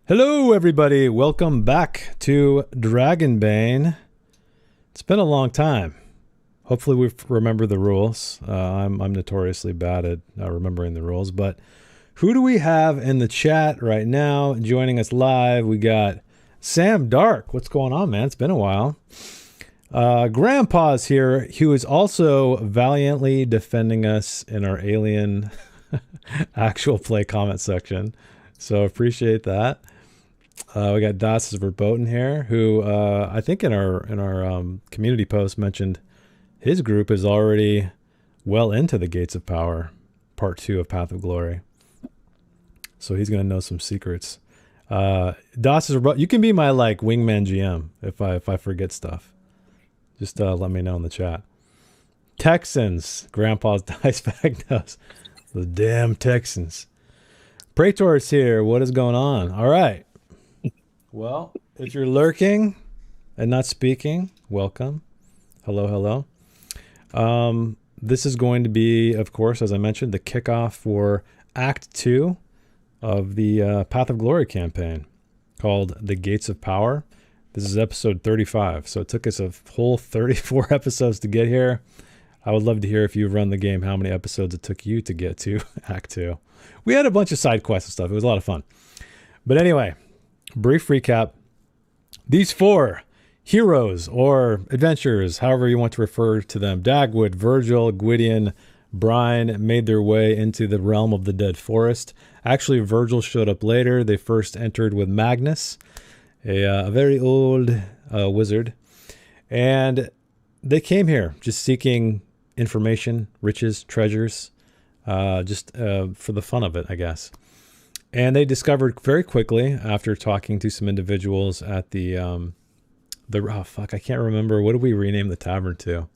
Hello, everybody. Welcome back to Dragonbane. It's been a long time. Hopefully, we remember the rules. I'm notoriously bad at remembering the rules. But who do we have in the chat right now? Joining us live, we got Sam Dark. What's going on, man? It's been a while. Grandpa's here, who is also valiantly defending us in our alien actual play comment section. So appreciate that. We got Das Verboten here, who I think in our community post mentioned his group is already well into the Gates of Power, Part 2 of Path of Glory. So he's going to know some secrets. Das Verboten, you can be my wingman GM if I forget stuff. Just let me know in the chat. Texans, Grandpa's dice bag knows. The damn Texans. Praetor's here. What is going on? All right. Well, if you're lurking and not speaking, welcome. Hello, hello. This is going to be, of course, as I mentioned, the kickoff for Act 2 of the Path of Glory campaign called The Gates of Power. This is episode 35, so it took us a whole 34 episodes to get here. I would love to hear if you've run the game, how many episodes it took you to get to Act 2. We had a bunch of side quests and stuff. It was a lot of fun. But anyway, brief recap. These four heroes or adventurers, however you want to refer to them, Dagwood, Virgil, Gwydion, Brine, made their way into the realm of the Dead Forest. Actually, Virgil showed up later. They first entered with Magnus, a very old wizard. And they came here just seeking information, riches, treasures, just for the fun of it, I guess. And they discovered very quickly, after talking to some individuals at I can't remember. What did we rename the tavern to?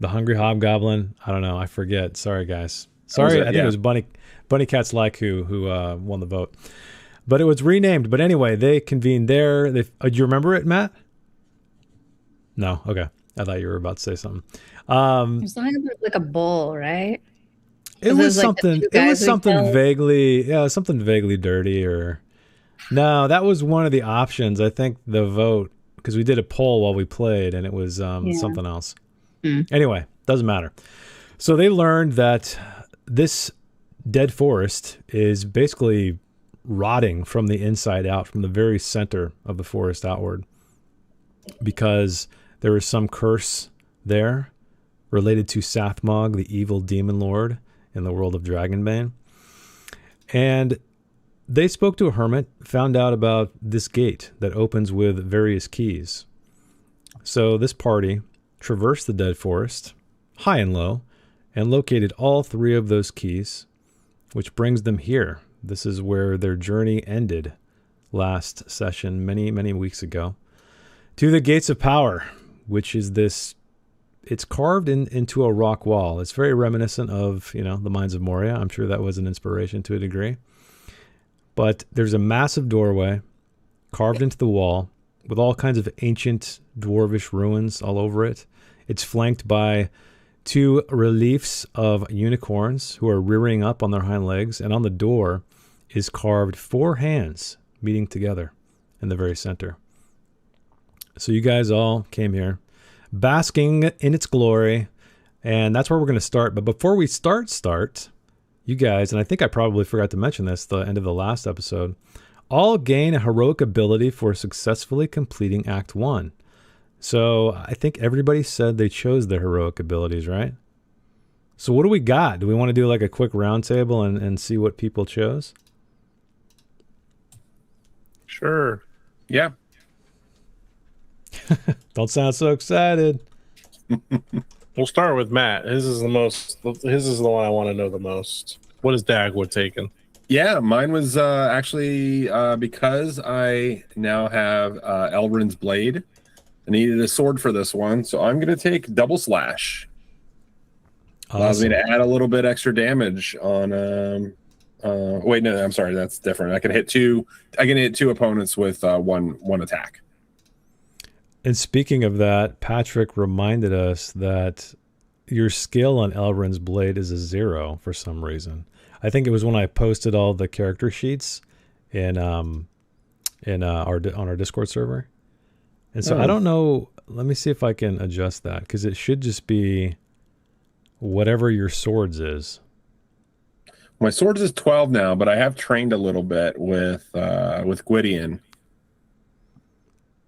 The Hungry Hobgoblin? I don't know. I forget. Sorry, guys. Sorry, I think it was Bunny Cat's Like who won the vote. But it was renamed. But anyway, they convened there. Do you remember it, Matt? No? Okay. I thought you were about to say something. It was like a bull, right? It was something. It was something vaguely. Yeah, something vaguely dirty. Or no, that was one of the options. I think the vote, because we did a poll while we played, and it was something else. Anyway, doesn't matter. So they learned that this dead forest is basically rotting from the inside out, from the very center of the forest outward, because there is some curse there related to Sathmog, the evil demon lord in the world of Dragonbane. And they spoke to a hermit, found out about this gate that opens with various keys. So this party traversed the dead forest, high and low, and located all three of those keys, which brings them here. This is where their journey ended last session, many, many weeks ago, to the Gates of Power, which is this, it's carved into a rock wall. It's very reminiscent of, the Mines of Moria. I'm sure that was an inspiration to a degree. But there's a massive doorway carved into the wall with all kinds of ancient dwarvish ruins all over it. It's flanked by two reliefs of unicorns who are rearing up on their hind legs. And on the door is carved four hands meeting together in the very center. So you guys all came here basking in its glory, and that's where we're going to start. But before we start, you guys, and I think I probably forgot to mention this the end of the last episode, all gain a heroic ability for successfully completing Act 1. So I think everybody said they chose their heroic abilities, right? So what do we got? Do we want to do like a quick round table and see what people chose? Sure. Yeah. Don't sound so excited. We'll start with Matt. His is the one I want to know the most. What is Dagwood taking? Yeah, mine was actually because I now have Elrond's Blade. I needed a sword for this one, so I'm going to take Double Slash. Awesome. Allows me to add a little bit extra damage on. Wait, no, I'm sorry, that's different. I can hit two opponents with one attack. And speaking of that, Patrick reminded us that your skill on Elrond's Blade is a 0 for some reason. I think it was when I posted all the character sheets, in on our Discord server. And so I Oh. don't know. Let me see if I can adjust that, because it should just be whatever your swords is. My swords is 12 now, but I have trained a little bit with Gwydion.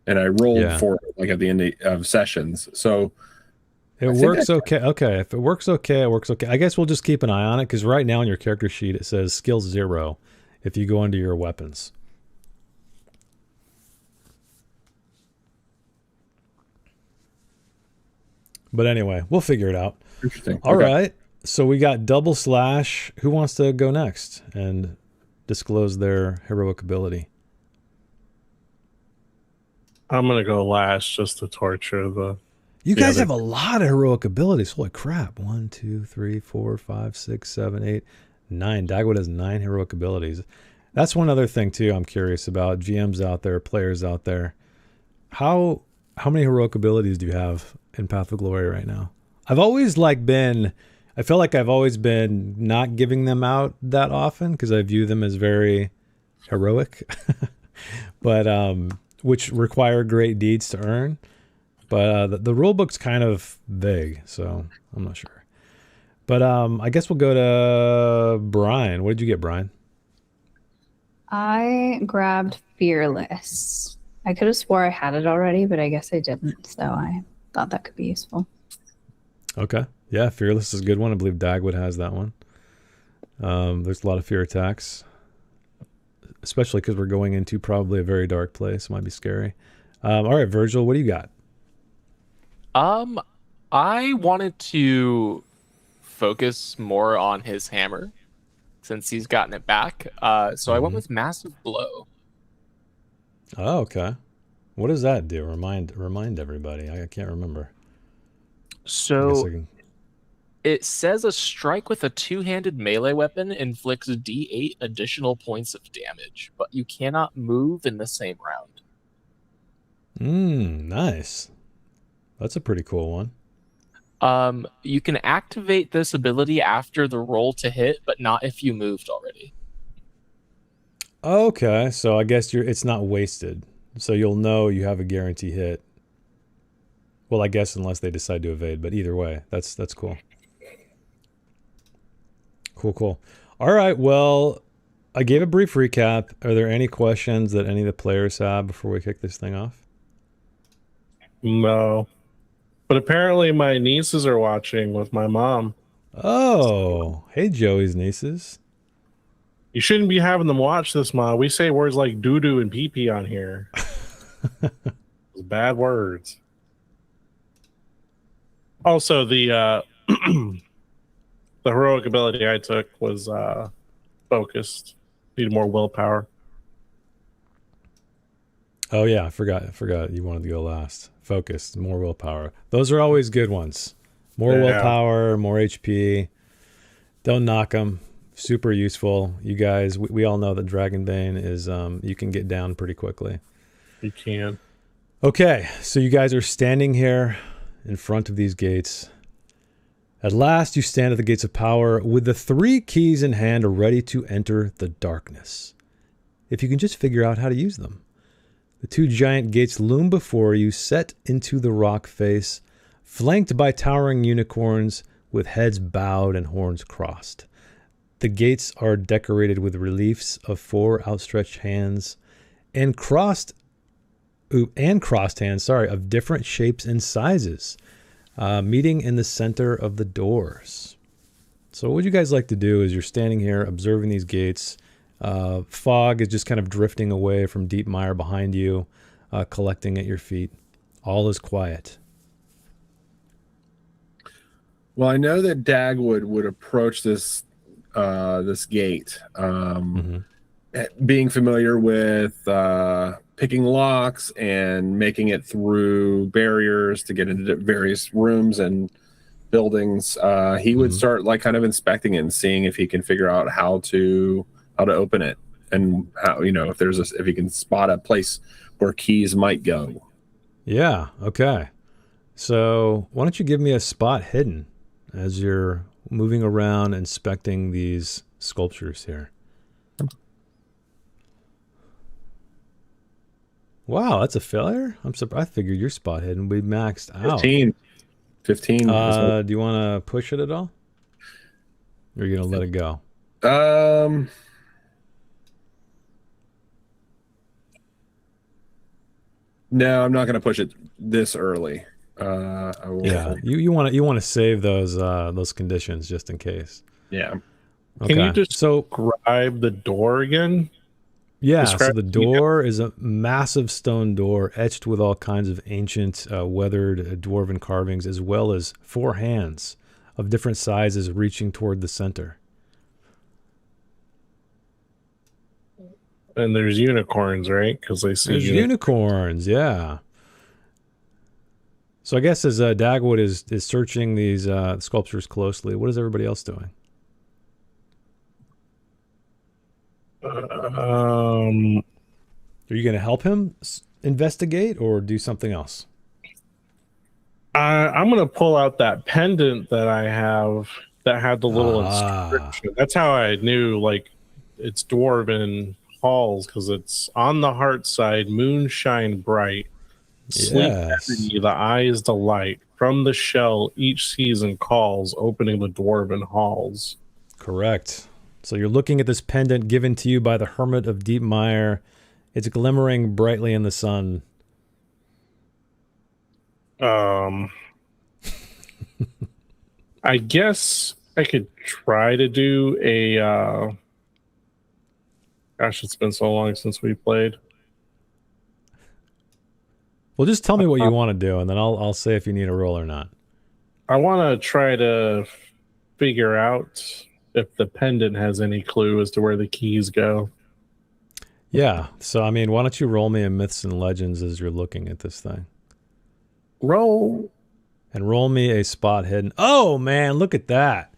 And I rolled for it, like at the end of sessions. So it works okay. Okay, if it works okay, it works okay. I guess we'll just keep an eye on it, because right now on your character sheet it says skill 0 if you go into your weapons. But anyway, we'll figure it out. Interesting. All right. So we got double slash. Who wants to go next and disclose their heroic ability? I'm gonna go last just to torture the. You guys have a lot of heroic abilities. Holy crap. 1, 2, 3, 4, 5, 6, 7, 8, 9. Dagwood has 9 heroic abilities. That's one other thing too I'm curious about. GMs out there, players out there. How many heroic abilities do you have in Path of Glory right now? I've always I feel like I've always been not giving them out that often because I view them as very heroic, but which require great deeds to earn. But the rule book's kind of vague, so I'm not sure. But I guess we'll go to Brian. What did you get, Brian? I grabbed Fearless. I could have swore I had it already, but I guess I didn't. So I thought that could be useful. Okay. Yeah, Fearless is a good one. I believe Dagwood has that one. There's a lot of fear attacks, especially because we're going into probably a very dark place. It might be scary. All right, Virgil, what do you got? I wanted to focus more on his hammer since he's gotten it back. So I went with Massive Blow. Oh, okay. What does that do? Remind everybody. I can't remember. So it says a strike with a two-handed melee weapon inflicts D8 additional points of damage, but you cannot move in the same round. Nice. That's a pretty cool one. You can activate this ability after the roll to hit, but not if you moved already. Okay, so I guess it's not wasted. So you'll know you have a guarantee hit. Well, I guess unless they decide to evade, but either way, that's cool. Cool. All right, well, I gave a brief recap. Are there any questions that any of the players have before we kick this thing off? No. But apparently my nieces are watching with my mom. Oh, hey, Joey's nieces. You shouldn't be having them watch this, Ma. We say words like doo-doo and pee-pee on here. Those bad words. Also, the the heroic ability I took was focused. Needed more willpower. Oh yeah, I forgot you wanted to go last. Focused, more willpower. Those are always good ones. More willpower, more HP. Don't knock them. Super useful. You guys, we all know that Dragonbane is you can get down pretty quickly. You can. Okay, so you guys are standing here in front of these gates. At last, you stand at the gates of power with the 3 keys in hand, ready to enter the darkness. If you can just figure out how to use them. The 2 giant gates loom before you, set into the rock face, flanked by towering unicorns with heads bowed and horns crossed. The gates are decorated with reliefs of 4 outstretched hands and crossed hands, of different shapes and sizes, meeting in the center of the doors. So what would you guys like to do is you're standing here observing these gates. Fog is just kind of drifting away from deep mire behind you, collecting at your feet. All is quiet. Well, I know that Dagwood would approach this gate, being familiar with picking locks and making it through barriers to get into various rooms and buildings. He would start like kind of inspecting it and seeing if he can figure out how to open it, and how, if he can spot a place where keys might go. Yeah, okay. So why don't you give me a spot hidden as you're moving around inspecting these sculptures here. Wow, that's a failure? I'm surprised. I figured your spot hidden would be maxed out. 15. Do you want to push it at all? Or are you going to let it go? No, I'm not going to push it this early. Yeah, you want to save those conditions just in case. Yeah. Okay. Can you describe the door again? Yeah, so the door is a massive stone door etched with all kinds of ancient weathered dwarven carvings, as well as 4 hands of different sizes reaching toward the center. And there's unicorns, right? Because they see There's unicorns, yeah. So I guess as Dagwood is searching these sculptures closely, what is everybody else doing? Are you going to help him investigate or do something else? I'm going to pull out that pendant that I have that had the little inscription. That's how I knew, like, it's dwarven halls, because it's on the heart side, moonshine bright. Sleep heavy, the eye's delight. From the shell, each season calls, opening the dwarven halls. Correct. So you're looking at this pendant given to you by the Hermit of Deep Mire. It's glimmering brightly in the sun. I guess I could try to do a... Gosh, it's been so long since we played. Well, just tell me what you want to do, and then I'll say if you need a roll or not. I want to try to figure out if the pendant has any clue as to where the keys go. Yeah, so I mean, why don't you roll me a Myths and Legends as you're looking at this thing? Roll. And roll me a spot hidden. Oh man, look at that.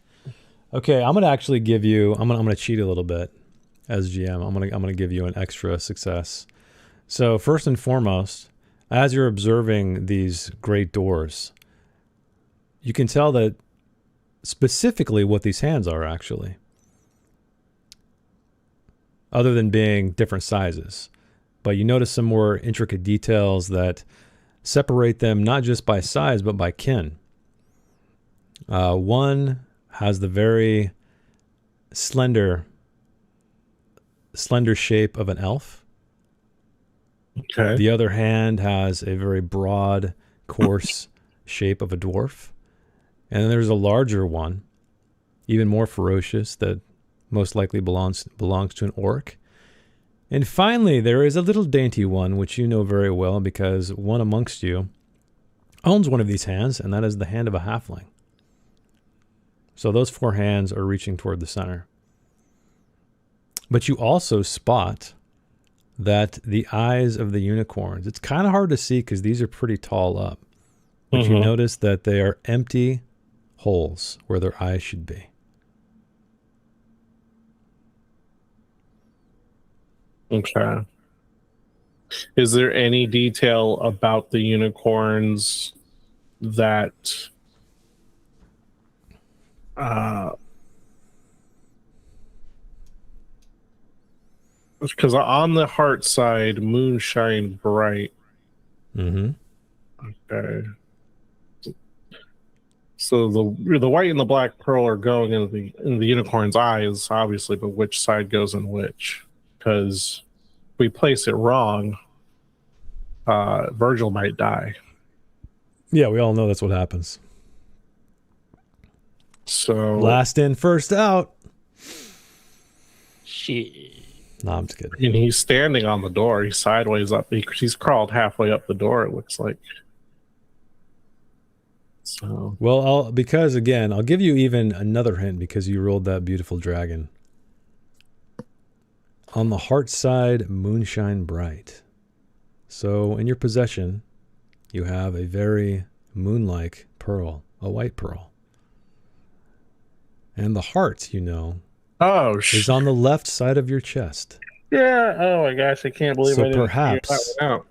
Okay, I'm gonna actually give you. I'm gonna cheat a little bit as GM. I'm gonna give you an extra success. So first and foremost, as you're observing these great doors, you can tell that specifically what these hands are actually, other than being different sizes. But you notice some more intricate details that separate them not just by size, but by kin. One has the very slender shape of an elf. Okay. The other hand has a very broad, coarse shape of a dwarf. And then there's a larger one, even more ferocious, that most likely belongs to an orc. And finally, there is a little dainty one, which you know very well because one amongst you owns one of these hands, and that is the hand of a halfling. So those 4 hands are reaching toward the center. But you also spot that the eyes of the unicorns, it's kind of hard to see because these are pretty tall up, but you notice that they are empty holes where their eyes should be. Okay. Is there any detail about the unicorns that because on the heart side, moonshine bright. Mm-hmm. Okay. So the white and the black pearl are going in the unicorn's eyes, obviously, but which side goes in which? Because if we place it wrong, Virgil might die. Yeah, we all know that's what happens. So last in, first out. Shit. No, I'm just kidding. I mean, he's standing on the door. He's sideways up. He's crawled halfway up the door, it looks like. So Well, because again, I'll give you even another hint because you rolled that beautiful dragon. On the heart side, moonshine bright. So in your possession, you have a very moon-like pearl, a white pearl. And the heart, you know, is on the left side of your chest. Yeah. Oh my gosh, I can't believe I didn't perhaps figure that one out.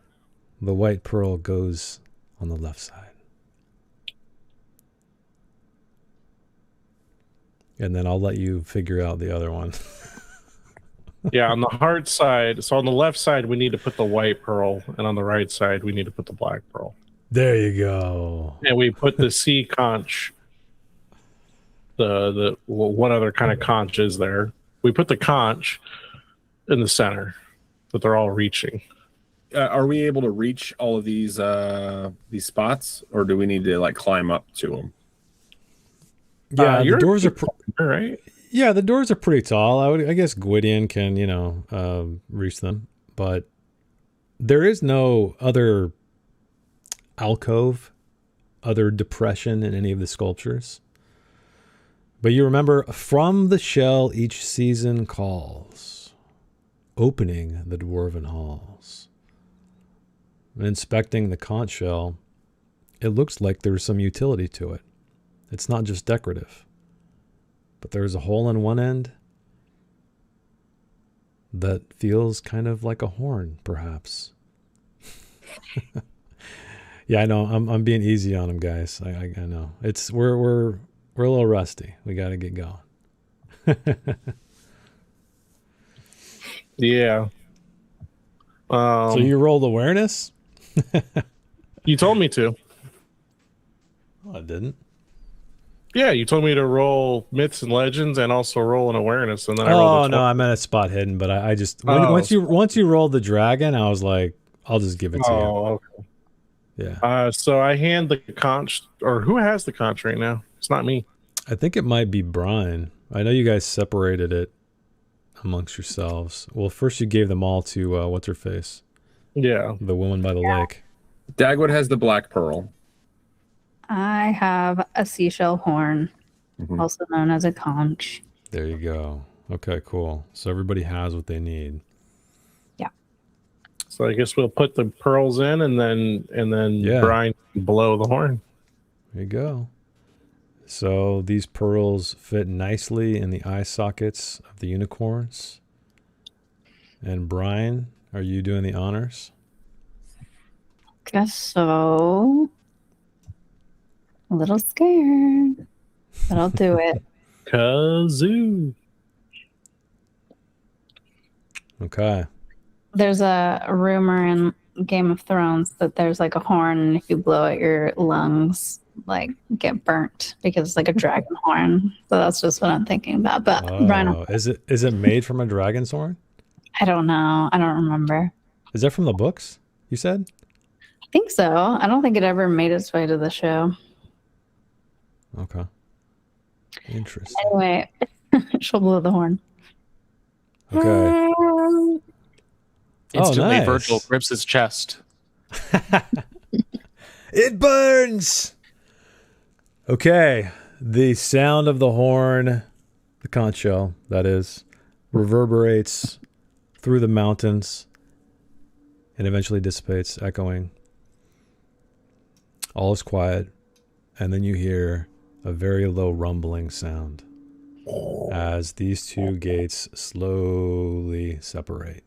The white pearl goes on the left side. And then I'll let you figure out the other one. Yeah, on the heart side. So on the left side, we need to put the white pearl, and on the right side, we need to put the black pearl. There you go. And we put the sea conch. What other kind of conch is there? We put the conch in the center, but they're all reaching. Are we able to reach all of these spots, or do we need to like climb up to them? Yeah, the doors are right. Yeah, the doors are pretty tall. I guess Gwydion can, reach them, but there is no other alcove, other depression in any of the sculptures. But you remember, from the shell each season calls, opening the dwarven halls. Inspecting the conch shell, it looks like there's some utility to it. It's not just decorative. But there's a hole in one end that feels kind of like a horn, perhaps. Yeah, I know. I'm being easy on them, guys. I know. We're a little rusty. We got to get going. Yeah. So you rolled awareness? You told me to. Oh, I didn't. Yeah, you told me to roll myths and legends and also roll an awareness, and then I rolled. rolled. Oh no, I meant a spot hidden, but I just once you rolled the dragon, I was like, I'll just give it to you. Oh, okay. Yeah. So I hand the conch, or who has the conch right now? It's not me. I think it might be Brian. I know you guys separated it amongst yourselves. Well, first you gave them all to what's her face? Yeah, the woman by the lake. Dagwood has the black pearl. I have a seashell horn, also known as a conch. There you go. Okay, cool. So everybody has what they need. Yeah. So I guess we'll put the pearls in, and then Brian blow the horn. There you go. So these pearls fit nicely in the eye sockets of the unicorns. And Brian, are you doing the honors? Guess so. A little scared, but I'll do it. Kazoo. Okay. There's a rumor in Game of Thrones that there's like a horn, and if you blow it, your lungs like get burnt because it's like a dragon horn. So that's just what I'm thinking about. But Brian, is it made from a dragon's horn? I don't know. I don't remember. Is that from the books? You said? I think so. I don't think it ever made its way to the show. Okay. Interesting. Anyway, she'll blow the horn. Okay. Instantly, nice. Virgil grips his chest. It burns! Okay. The sound of the horn, the conch shell, that is, reverberates through the mountains and eventually dissipates, echoing. All is quiet. And then you hear a very low rumbling sound as these two gates slowly separate.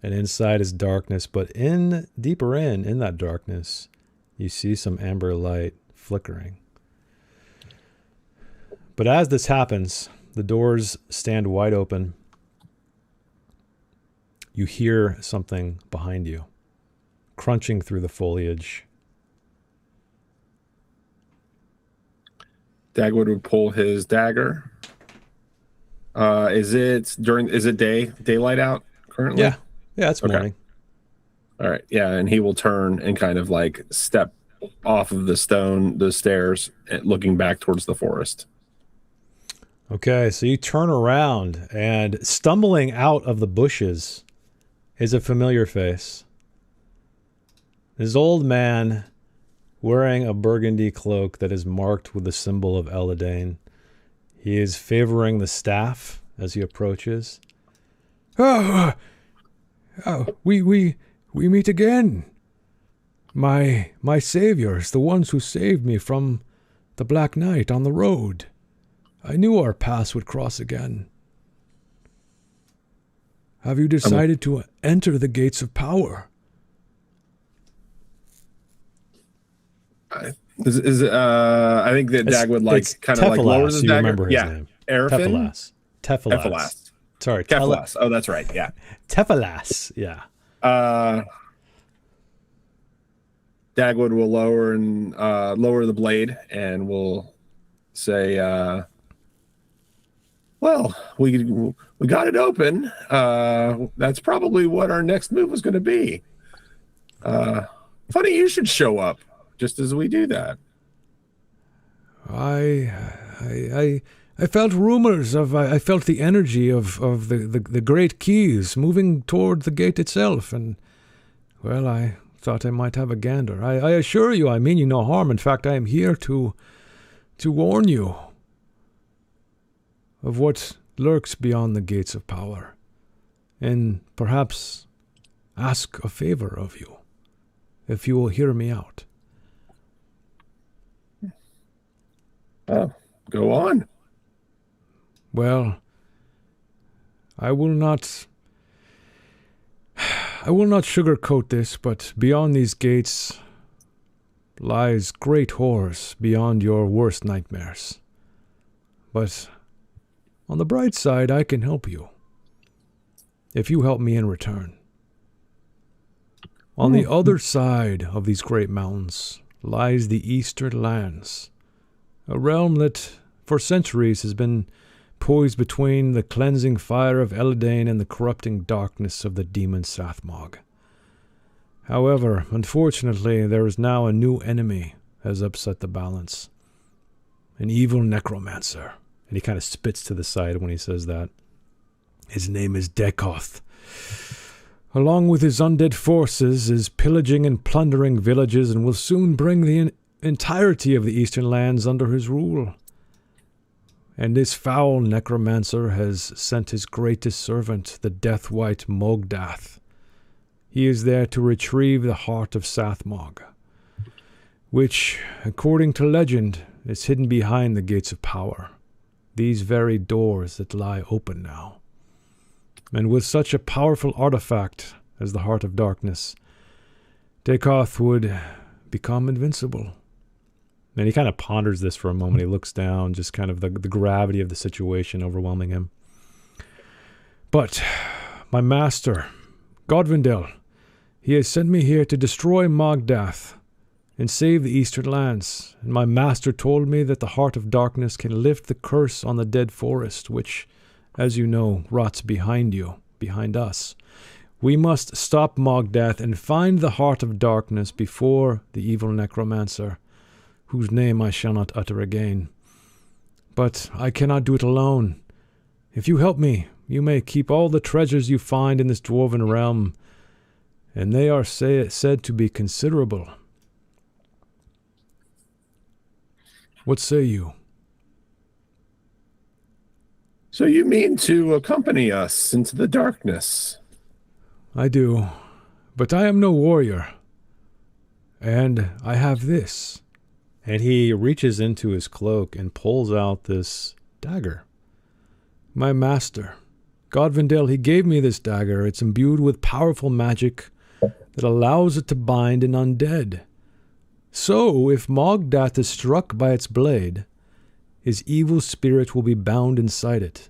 And inside is darkness, but deeper in that darkness, you see some amber light flickering. But as this happens, the doors stand wide open. You hear something behind you, crunching through the foliage. Dagwood would pull his dagger. Is it daylight out currently? Yeah, it's morning. All right, yeah, and he will turn and kind of like step off of the stairs, looking back towards the forest. Okay, so you turn around, and stumbling out of the bushes is a familiar face. This old man wearing a burgundy cloak that is marked with the symbol of Eladane. He is favoring the staff as he approaches. Oh, we meet again. My saviors, the ones who saved me from the Black Knight on the road. I knew our paths would cross again. Have you decided to enter the gates of power? I think that Dagwood kind of like lowers his dagger. Remember his name. Tefalas. Sorry, Tefalas. Oh, that's right. Yeah. Tefalas. Yeah. Dagwood will lower the blade and will say, well, we got it open. That's probably what our next move was going to be. Funny you should show up just as we do that. I felt rumors of. I felt the energy of the great keys moving toward the gate itself, and well, I thought I might have a gander. I assure you, I mean you no harm. In fact, I am here to warn you of what lurks beyond the gates of power, and perhaps ask a favor of you, if you will hear me out. Oh, go on. Well, I will not sugarcoat this, but beyond these gates lies great horrors beyond your worst nightmares. But on the bright side, I can help you, if you help me in return. On the other side of these great mountains lies the Eastern Lands, a realm that for centuries has been poised between the cleansing fire of Eladane and the corrupting darkness of the demon Sathmog. However, unfortunately, there is now a new enemy has upset the balance. An evil necromancer. And he kind of spits to the side when he says that. His name is Dekoth. Along with his undead forces, is pillaging and plundering villages and will soon bring the entirety of the Eastern Lands under his rule. And this foul necromancer has sent his greatest servant, the Death-White Mogdath. He is there to retrieve the heart of Sathmog, which, according to legend, is hidden behind the gates of power, these very doors that lie open now. And with such a powerful artifact as the Heart of Darkness, Dekoth would become invincible. And he kind of ponders this for a moment. He looks down, just kind of the gravity of the situation overwhelming him. But my master, Godvindel, he has sent me here to destroy Mogdath and save the Eastern Lands. And my master told me that the Heart of Darkness can lift the curse on the dead forest, which, as you know, rots behind you, behind us. We must stop Mogdath and find the Heart of Darkness before the evil necromancer, whose name I shall not utter again. But I cannot do it alone. If you help me, you may keep all the treasures you find in this dwarven realm, and they are said to be considerable. What say you? So you mean to accompany us into the darkness? I do, but I am no warrior. And I have this. And he reaches into his cloak and pulls out this dagger. My master, Godvindel, he gave me this dagger. It's imbued with powerful magic that allows it to bind an undead. So, if Mogdath is struck by its blade, his evil spirit will be bound inside it.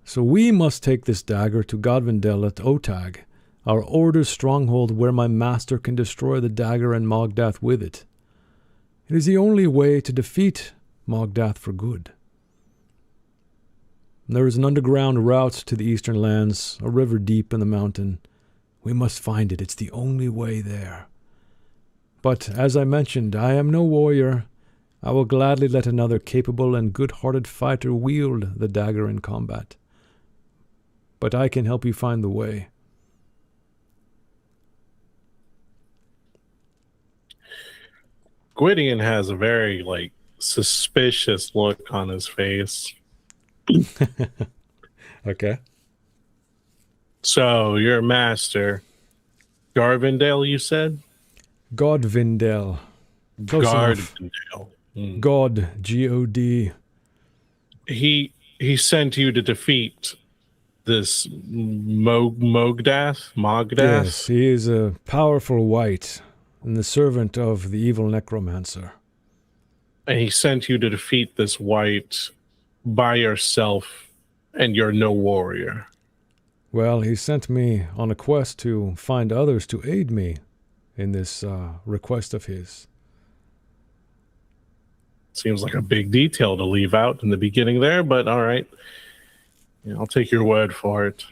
So we must take this dagger to Godvindel at Otag, our order's stronghold, where my master can destroy the dagger and Mogdath with it. It is the only way to defeat Mogdath for good. There is an underground route to the Eastern Lands, a river deep in the mountain. We must find it. It's the only way there. But, as I mentioned, I am no warrior. I will gladly let another capable and good-hearted fighter wield the dagger in combat. But I can help you find the way. Gwydion has a very, suspicious look on his face. Okay. So, your master, Garvindale, you said? Godvindel. Garvindale. God, G-O-D. He sent you to defeat this Mogdath? Yes, he is a powerful wight and the servant of the evil necromancer. And he sent you to defeat this wight by yourself And you're no warrior. Well, he sent me on a quest to find others to aid me in this request of his. Seems like a big detail to leave out in the beginning there, but all right. Yeah, I'll take your word for it.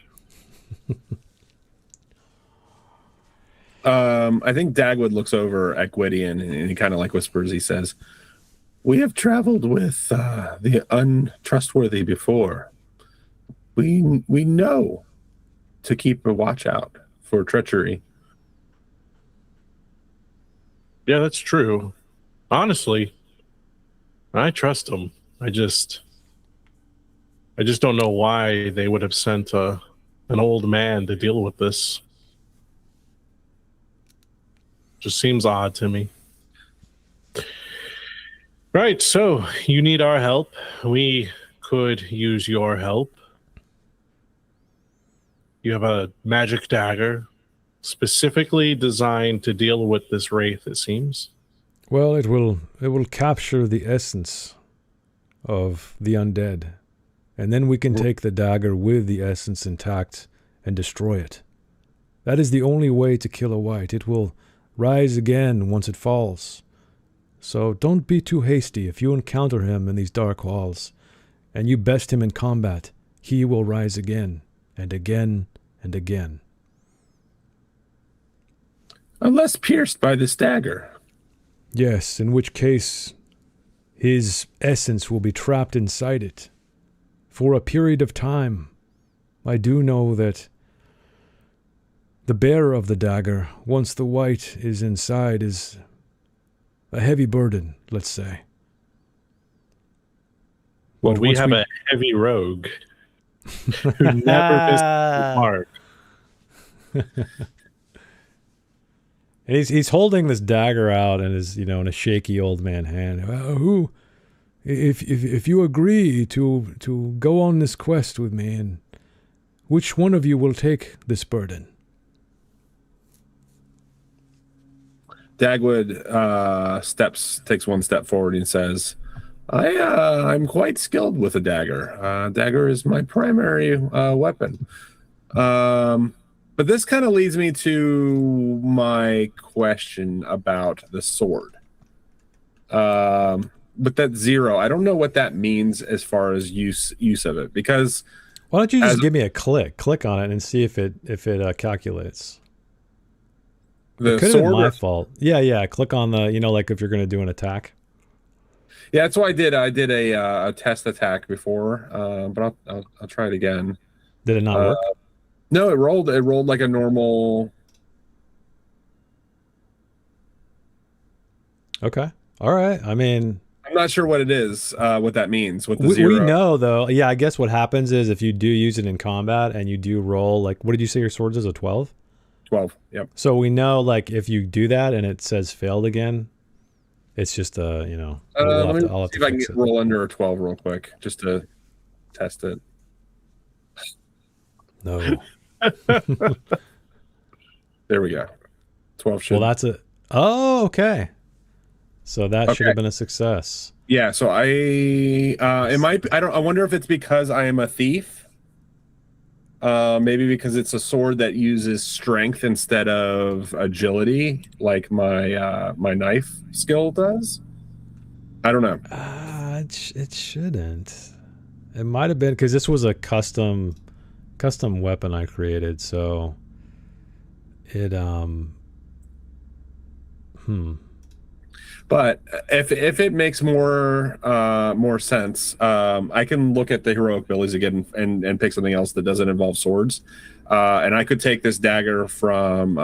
I think Dagwood looks over at Gwydion and he kind of like whispers, he says, "We have traveled with the untrustworthy before. We know to keep a watch out for treachery." Yeah, that's true. Honestly, I trust them. I just don't know why they would have sent an old man to deal with this. Just seems odd to me. Right, so you need our help. We could use your help. You have a magic dagger specifically designed to deal with this wraith, it seems. Well, it will capture the essence of the undead, and then we can take the dagger with the essence intact and destroy it. That is the only way to kill a wight. It will rise again once it falls. So don't be too hasty. If you encounter him in these dark halls, and you best him in combat, he will rise again, and again, and again. Unless pierced by this dagger. Yes, in which case his essence will be trapped inside it for a period of time. I do know that the bearer of the dagger, once the wight is inside, is a heavy burden, let's say. Well, But we once have a heavy rogue who never missed the mark. And he's holding this dagger out in his, in a shaky old man hand. Who, if you agree to go on this quest with me, and which one of you will take this burden? Dagwood takes one step forward and says, I'm quite skilled with a dagger. Dagger is my primary weapon. But this kind of leads me to my question about the sword. But that 0, I don't know what that means as far as use of it, because why don't you just give me a click on it and see if it calculates. The could have sword been my fault. Yeah. Click on the, like if you're going to do an attack. Yeah, that's what I did. I did a test attack before, but I'll try it again. Did it not work? No, it rolled like a normal. Okay. All right. I mean, I'm not sure what it is, what that means with the 0. We know though. Yeah, I guess what happens is if you do use it in combat and you do roll, like, what did you say your sword is, a 12? 12. Yep. So we know, like, if you do that and it says failed again, it's just Let me see if I can get roll under a 12 real quick just to test it. No. There we go. 12 should. Well, that's it. Oh, okay. So that should have been a success. Yeah. So it might. I wonder if it's because I am a thief. Maybe because it's a sword that uses strength instead of agility, like my my knife skill does. I don't know. It shouldn't. It might have been because this was a custom weapon I created, so it But if it makes more sense, I can look at the heroic abilities again and pick something else that doesn't involve swords. And I could take this dagger from.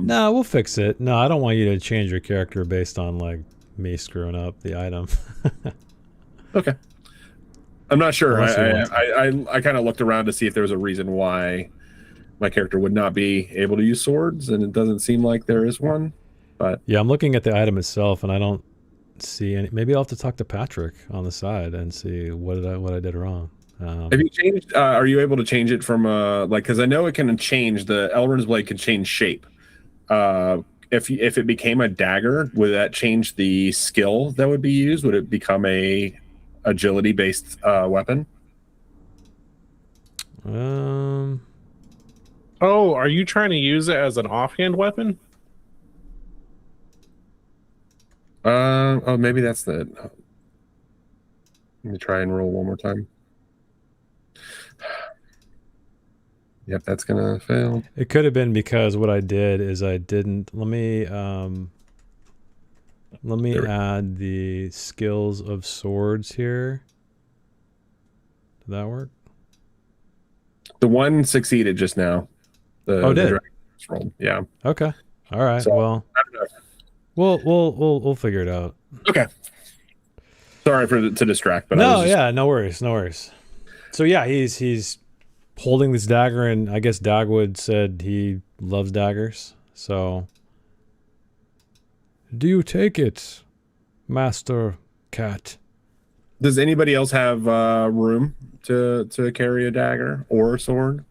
No, we'll fix it. No, I don't want you to change your character based on like me screwing up the item. Okay. I'm not sure. I kind of looked around to see if there was a reason why my character would not be able to use swords, and it doesn't seem like there is one. But yeah, I'm looking at the item itself, and I don't see any. Maybe I'll have to talk to Patrick on the side and see what I did wrong. Have you changed? Are you able to change it from because I know it can change, the Elrond's blade can change shape. If it became a dagger, would that change the skill that would be used? Would it become a agility based weapon? Oh, are you trying to use it as an offhand weapon? Oh, maybe that's the. Let me try and roll one more time. Yep, that's gonna fail. It could have been because what I did is I didn't. Let me add the skills of swords here. Did that work? The one succeeded just now. Did the rolled. Yeah. Okay. All right. So, well, I don't know. we'll figure it out. Okay. Sorry to distract, but no worries. So yeah, he's holding this dagger, and I guess Dagwood said he loves daggers. So, do you take it, Master Cat? Does anybody else have room to carry a dagger or a sword?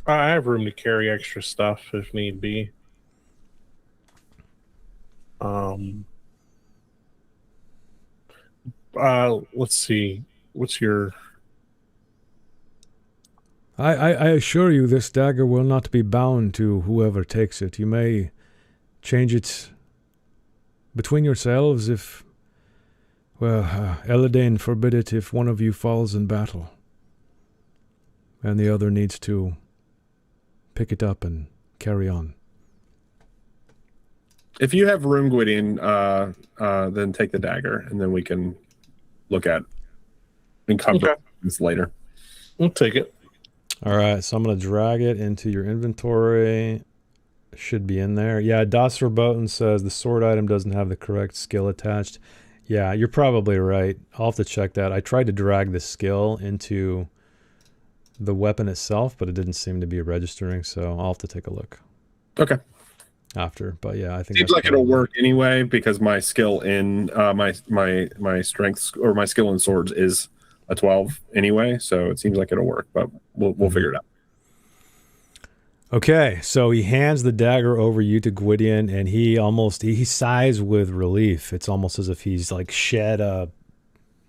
I have room to carry extra stuff if need be. Let's see. What's your... I assure you this dagger will not be bound to whoever takes it. You may change it between yourselves if... Well, Eladane forbid it if one of you falls in battle. And the other needs to pick it up and carry on. If you have room, Gwydion, then take the dagger, and then we can look at and cover this later. We'll take it. All right, so I'm going to drag it into your inventory. Should be in there. Yeah, Das Verboten says the sword item doesn't have the correct skill attached. Yeah, you're probably right. I'll have to check that. I tried to drag the skill into the weapon itself, but it didn't seem to be registering, so I'll have to take a look. Okay. After, but yeah, I think seems like it'll work anyway because my skill in my strength or my skill in swords is a 12 anyway, so it seems like it'll work, but we'll figure it out. Okay, so he hands the dagger over you to Gwydion, and he sighs with relief. It's almost as if he's like shed a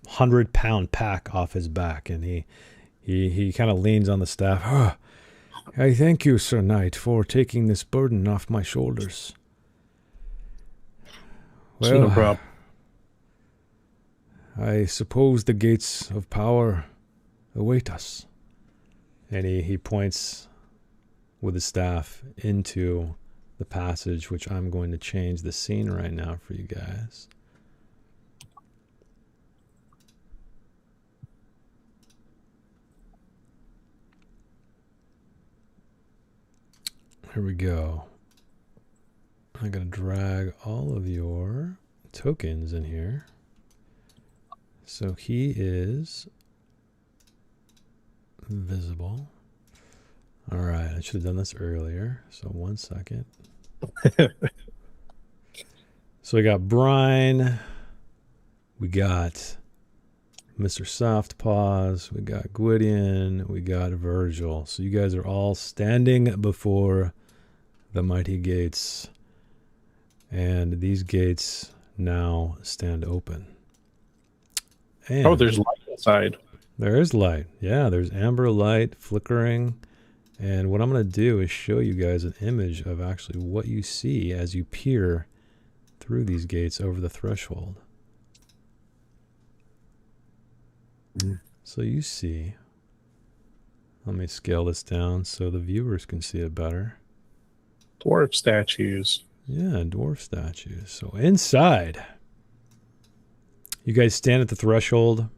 100-pound pack off his back, and he kind of leans on the staff. Oh, I thank you, Sir Knight, for taking this burden off my shoulders. Well, no problem. I suppose the gates of power await us. And he points with his staff into the passage, which I'm going to change the scene right now for you guys. Here we go. I'm going to drag all of your tokens in here. So he is visible. All right, I should have done this earlier. So 1 second. So we got Brine. We got Mr. Softpaws. We got Gwydion. We got Virgil. So you guys are all standing before the mighty gates. And these gates now stand open. And there's light inside. There is light. Yeah, there's amber light flickering. And what I'm going to do is show you guys an image of actually what you see as you peer through these gates over the threshold. So you see, let me scale this down so the viewers can see it better. Dwarf statues. Yeah, dwarf statues. So inside, you guys stand at the threshold.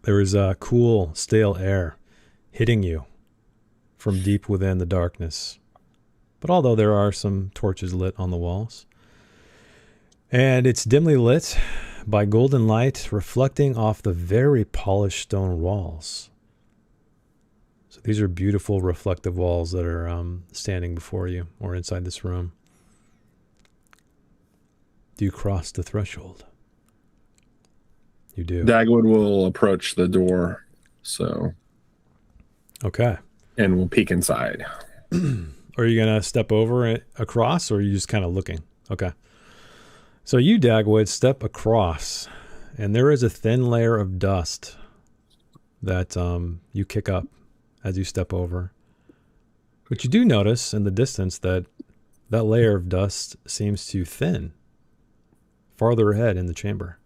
There is a cool, stale air hitting you from deep within the darkness. But although there are some torches lit on the walls, and it's dimly lit by golden light reflecting off the very polished stone walls. So these are beautiful reflective walls that are standing before you or inside this room. Do you cross the threshold? You do. Dagwood will approach the door, so... Okay. And we'll peek inside. Are you going to step over it across, or are you just kind of looking? Okay. So you, Dagwood, step across, and there is a thin layer of dust that you kick up as you step over. But you do notice in the distance that that layer of dust seems to thin farther ahead in the chamber.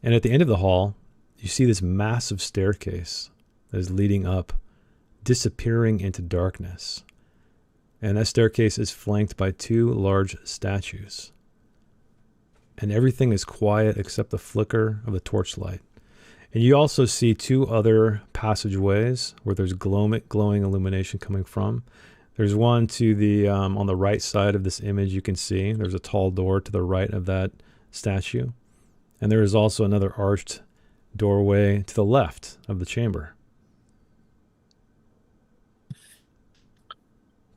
And at the end of the hall, you see this massive staircase that is leading up, disappearing into darkness. And that staircase is flanked by 2 large statues. And everything is quiet except the flicker of the torchlight. And you also see 2 other passageways where there's glowing illumination coming from. There's one to the on the right side of this image you can see. There's a tall door to the right of that statue. And there is also another arched doorway to the left of the chamber.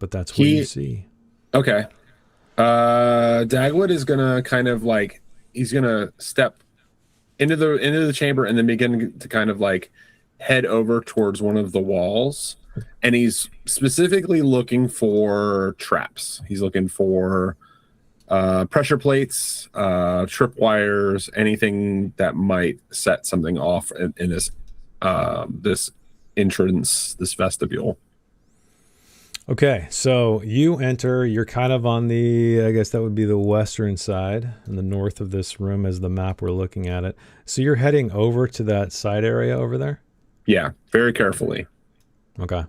But that's what you see. Okay. Dagwood is gonna kind of like, he's gonna step into the chamber and then begin to kind of like head over towards one of the walls, and he's specifically looking for traps. He's looking for pressure plates, tripwires, anything that might set something off in this this entrance, this vestibule. Okay, so you enter, you're kind of on the, I guess that would be the western side, in the north of this room as the map we're looking at it. So you're heading over to that side area over there? Yeah, very carefully. Okay.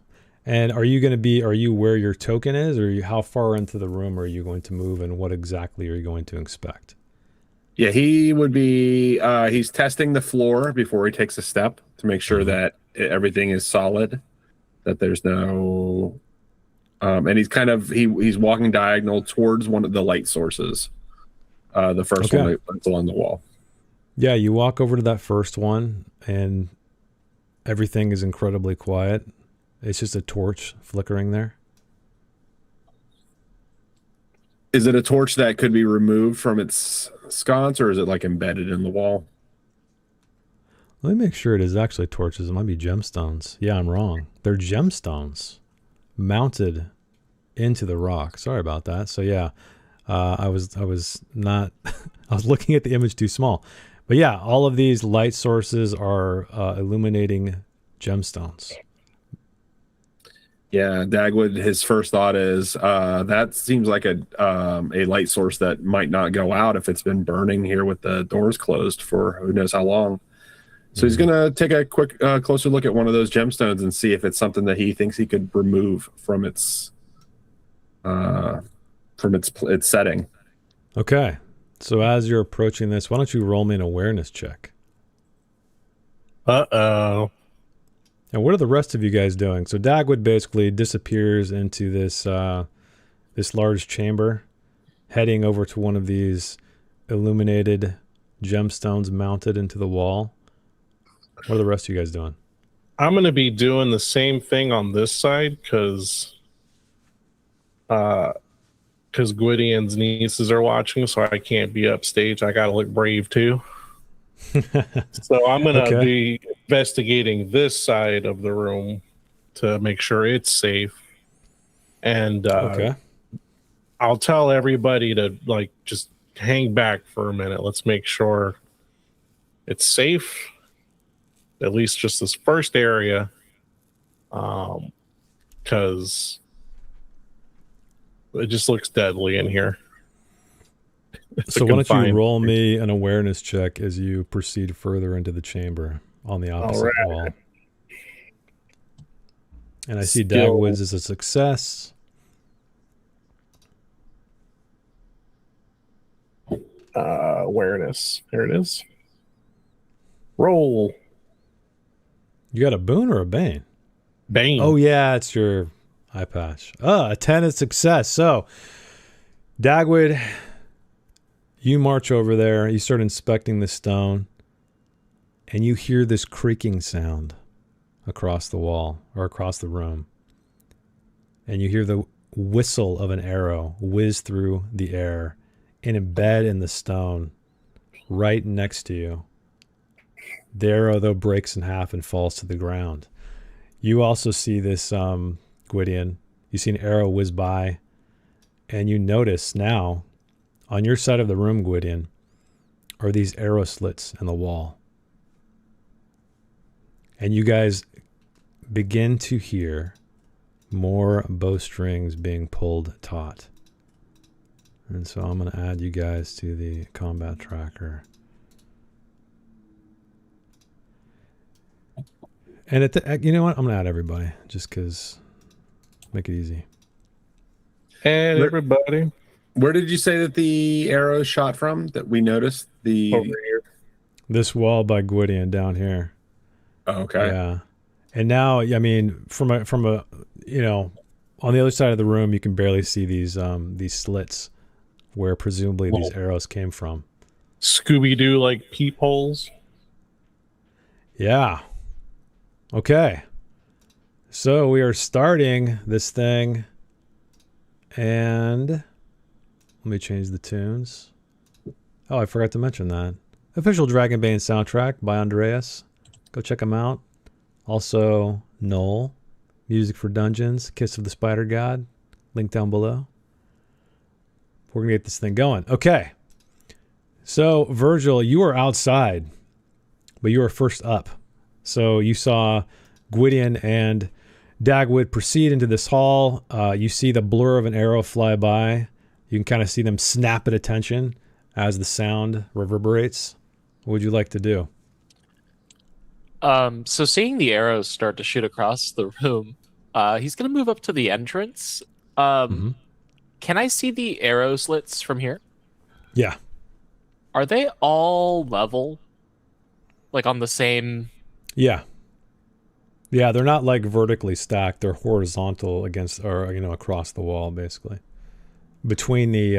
And are you where your token is, or how far into the room are you going to move, and what exactly are you going to inspect? Yeah, he would be, he's testing the floor before he takes a step to make sure that everything is solid, that there's no... and he's kind of he's walking diagonal towards one of the light sources. The first one that's along the wall. Yeah, you walk over to that first one, and everything is incredibly quiet. It's just a torch flickering there. Is it a torch that could be removed from its sconce, or is it like embedded in the wall? Let me make sure it is actually torches. It might be gemstones. Yeah, I'm wrong. They're gemstones mounted into the rock. Sorry about that. So yeah, I was not I was looking at the image too small. But yeah, all of these light sources are illuminating gemstones. Yeah, Dagwood, his first thought is that seems like a light source that might not go out if it's been burning here with the doors closed for who knows how long. So he's gonna take a quick closer look at one of those gemstones and see if it's something that he thinks he could remove from its setting. Okay. So as you're approaching this, why don't you roll me an awareness check? Uh-oh. And what are the rest of you guys doing? So Dagwood basically disappears into this this large chamber, heading over to one of these illuminated gemstones mounted into the wall. What are the rest of you guys doing? I'm going to be doing the same thing on this side because Gwydion's nieces are watching, so I can't be upstage. I got to look brave too. So I'm going to be investigating this side of the room to make sure it's safe. And I'll tell everybody to like just hang back for a minute. Let's make sure it's safe. At least just this first area. Because it just looks deadly in here. So why don't you roll me an awareness check as you proceed further into the chamber on the opposite wall. And I see Dagwood's is a success. Awareness. There it is. Roll. You got a boon or a bane? Bane. Oh, yeah, it's your eye patch. A 10 is success. So, Dagwood, you march over there. You start inspecting the stone. And you hear this creaking sound across the wall or across the room. And you hear the whistle of an arrow whiz through the air and embed in the stone right next to you. The arrow, though, breaks in half and falls to the ground. You also see this, Gwydion. You see an arrow whiz by, and you notice now, on your side of the room, Gwydion, are these arrow slits in the wall. and you guys begin to hear more bowstrings being pulled taut. And so I'm going to add you guys to the combat tracker. And you know what? I'm going to add everybody just because make it easy. And everybody. Where did you say that the arrow shot from that we noticed? Over here. This wall by Gwydion down here. Oh, okay. Yeah. And now, I mean, from a you know, on the other side of the room, you can barely see these slits where presumably these arrows came from. Scooby-Doo like peepholes. Yeah. Okay. So we are starting this thing, and let me change the tunes. Oh, I forgot to mention that. Official Dragonbane soundtrack by Andreas. Go check him out. Also, Noel. Music for Dungeons. Kiss of the Spider God. Link down below. We're going to get this thing going. Okay. So, Virgil, you are outside, but you are first up. So, you saw Gwydion and Dagwood proceed into this hall. You see the blur of an arrow fly by. You can kind of see them snap at attention as the sound reverberates. What would you like to do? So seeing the arrows start to shoot across the room, he's going to move up to the entrance. Can I see the arrow slits from here? Yeah. Are they all level? Like on the same... Yeah. Yeah, they're not like vertically stacked. They're horizontal against, or you know, across the wall, basically. Between the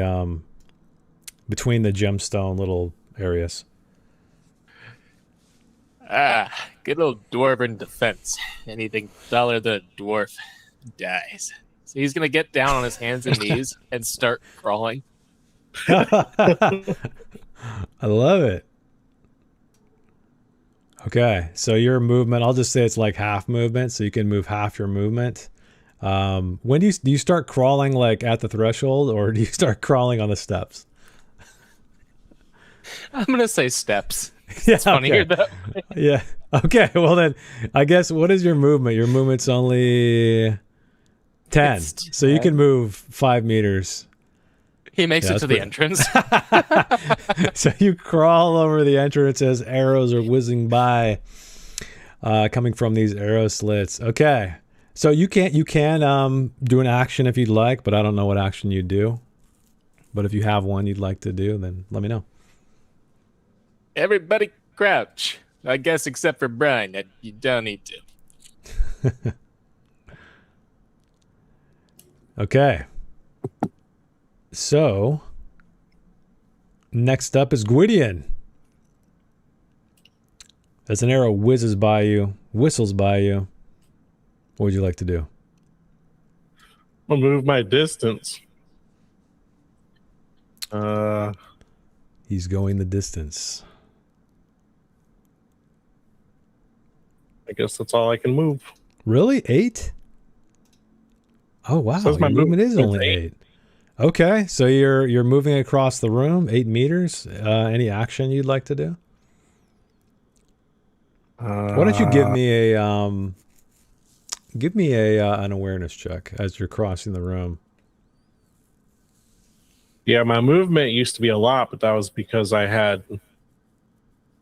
gemstone little areas. Good old dwarven defense. Anything duller than a dwarf dies. So he's gonna get down on his hands and knees and start crawling. I love it. Okay, so your movement, I'll just say it's like half movement, so you can move half your movement. When do you start crawling, like at the threshold, or do you start crawling on the steps? I'm gonna say steps. Yeah, it's funnier that way. Yeah. Okay. Well then, I guess what is your movement? Your movement's only 10, so you can move 5 meters. He makes it to the entrance. So you crawl over the entrance as arrows are whizzing by, coming from these arrow slits. Okay. So you can do an action if you'd like, but I don't know what action you'd do. But if you have one you'd like to do, then let me know. Everybody crouch. I guess except for Brian, that you don't need to. Okay. So, next up is Gwydion. As an arrow whizzes by you, whistles by you, what would you like to do? I'll move my distance. He's going the distance. I guess that's all I can move. Really? 8? Oh wow, So your movement is only 8. Okay, so you're moving across the room 8 meters. Any action you'd like to do? Why don't you give me an awareness check as you're crossing the room? Yeah, my movement used to be a lot, but that was because I had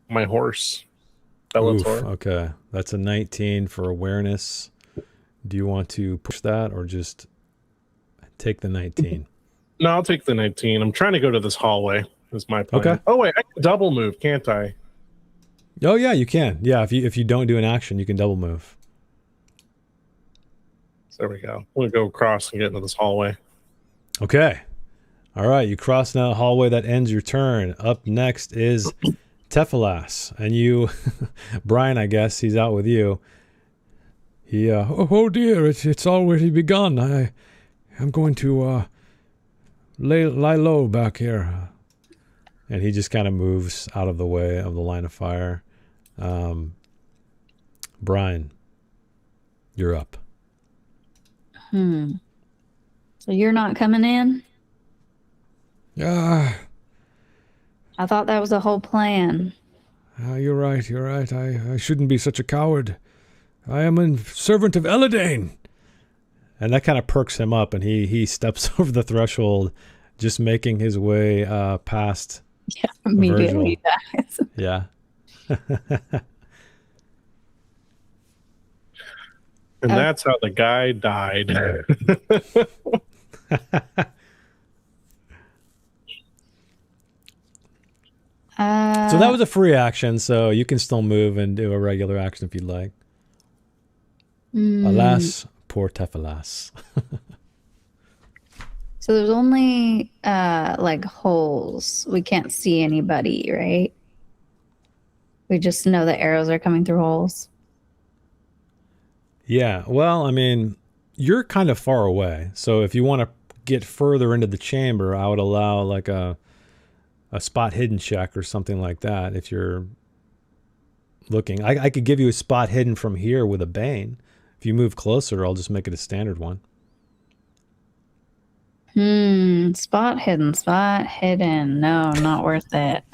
my horse. Oof, okay, that's a 19 for awareness. Do you want to push that or just take the 19? No, I'll take the 19. I'm trying to go to this hallway. Is my plan. Okay. Oh wait, I can double move, can't I? Oh yeah, you can. Yeah, if you don't do an action, you can double move. There we go. We'll go across and get into this hallway. Okay. All right, you cross now a hallway that ends your turn. Up next is Tefalas, and you, Brian, I guess he's out with you. He, oh dear, it's already begun. I'm going to lie low back here. And he just kind of moves out of the way of the line of fire. Brian, you're up. So you're not coming in? Ah, I thought that was the whole plan. you're right. I shouldn't be such a coward. I am a servant of Eladane. And that kind of perks him up, and he steps over the threshold, just making his way past. Yeah, immediately dies. Yeah. And that's how the guy died. So that was a free action, so you can still move and do a regular action if you'd like. Alas, poor Tefalas. So there's only like holes. We can't see anybody, right? We just know the arrows are coming through holes. Yeah, well, I mean, you're kind of far away. So if you want to get further into the chamber, I would allow like a spot hidden check or something like that if you're looking. I could give you a spot hidden from here with a bane. If you move closer, I'll just make it a standard one. Spot hidden. No, not worth it.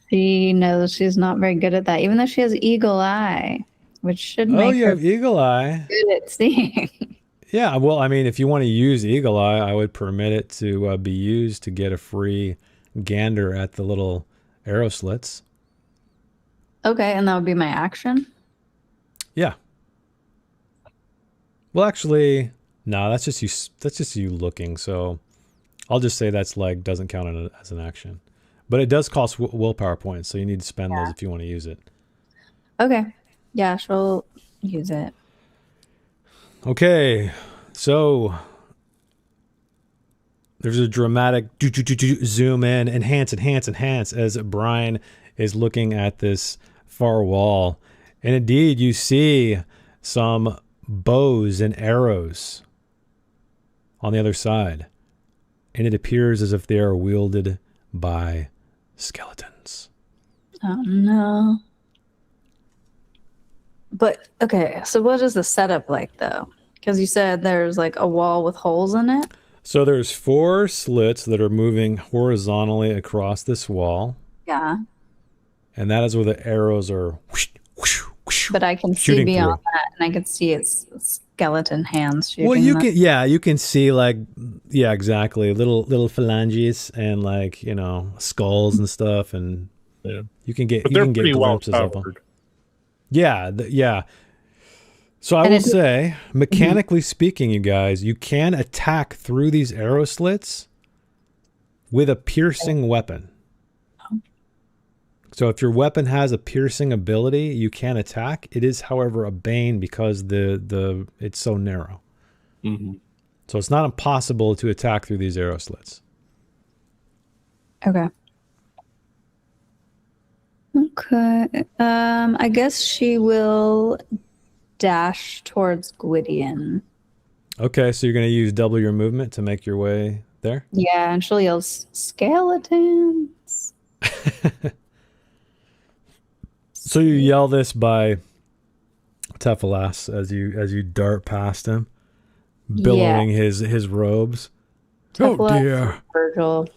She knows she's not very good at that, even though she has eagle eye, which should make you her have eagle eye. good at seeing. Yeah, well, I mean, if you want to use eagle eye, I would permit it to be used to get a free gander at the little arrow slits. Okay, and that would be my action? Yeah. Well, actually, no, that's just you looking. So I'll just say that's like doesn't count as an action. But it does cost willpower points, so you need to spend those if you want to use it. Okay. Yeah, she'll use it. Okay, so there's a dramatic zoom in, enhance as Brian is looking at this far wall. And indeed, you see some bows and arrows on the other side. And it appears as if they are wielded by skeletons. Oh, no. But, okay, so what is the setup like, though? Because you said there's, like, a wall with holes in it? So there's 4 slits that are moving horizontally across this wall. Yeah. And that is where the arrows are whoosh, whoosh, whoosh, But I can see beyond that, and I can see its skeleton hands shooting. Well, you can see, like, yeah, exactly. Little phalanges and, like, you know, skulls and stuff. And you can get glimpses of them. Yeah, yeah. So I will say, mechanically speaking, you guys, you can attack through these arrow slits with a piercing weapon. So if your weapon has a piercing ability, you can attack. It is, however, a bane because it's so narrow. Mm-hmm. So it's not impossible to attack through these arrow slits. Okay. Okay. I guess she will dash towards Gwydion. Okay, so you're going to use double your movement to make your way there? Yeah, and she'll yell, skeletons. So you yell this by Tefalas as you dart past him, billowing his robes. Tefalas, oh dear. Virgil.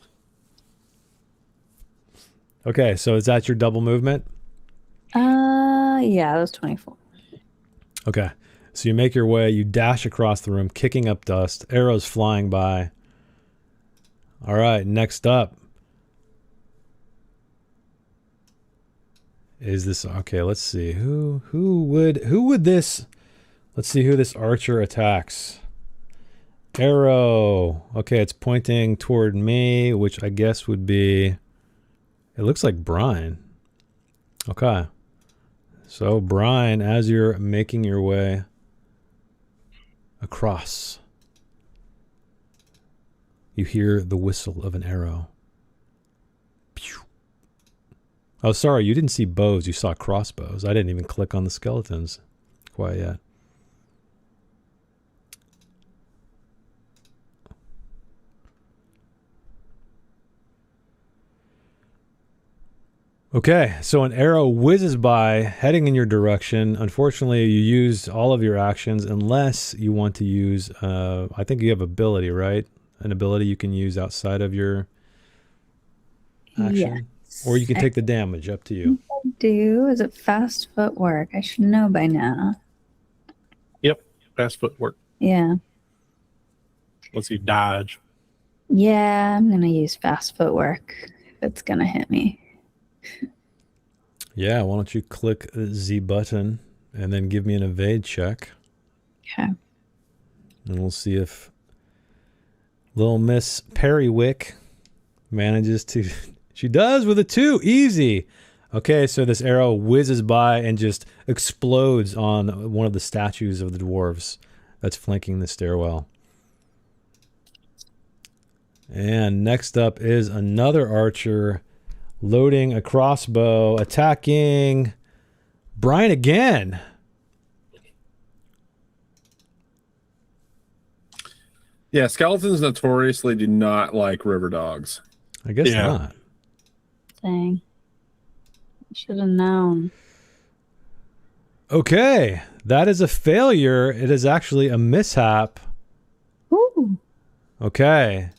Okay, so is that your double movement? Yeah, that was 24. Okay, so you make your way, you dash across the room, kicking up dust, arrows flying by. All right, next up is this. Okay, let's see who would this. Let's see who this archer attacks. Arrow. Okay, it's pointing toward me, which I guess would be. It looks like Brian. Okay. So, Brian, as you're making your way across, you hear the whistle of an arrow. Pew. Oh, sorry, you didn't see bows, you saw crossbows. I didn't even click on the skeletons quite yet. Okay, so an arrow whizzes by, heading in your direction. Unfortunately, you used all of your actions unless you want to use, I think you have ability, right? An ability you can use outside of your action. Or you can take the damage, up to you. Do is it fast footwork? I should know by now. Yep, fast footwork. Yeah. Let's see, dodge. Yeah, I'm gonna use fast footwork if it's gonna hit me. Yeah, why don't you click the Z button and then give me an evade check. Okay. And we'll see if little Miss Periwick manages to... She does with a 2. Easy. Okay, so this arrow whizzes by and just explodes on one of the statues of the dwarves that's flanking the stairwell. And next up is another archer loading a crossbow, attacking Brian again. Yeah, skeletons notoriously do not like river dogs. I guess not. Dang. I should have known. Okay, that is a failure. It is actually a mishap. Ooh. Okay.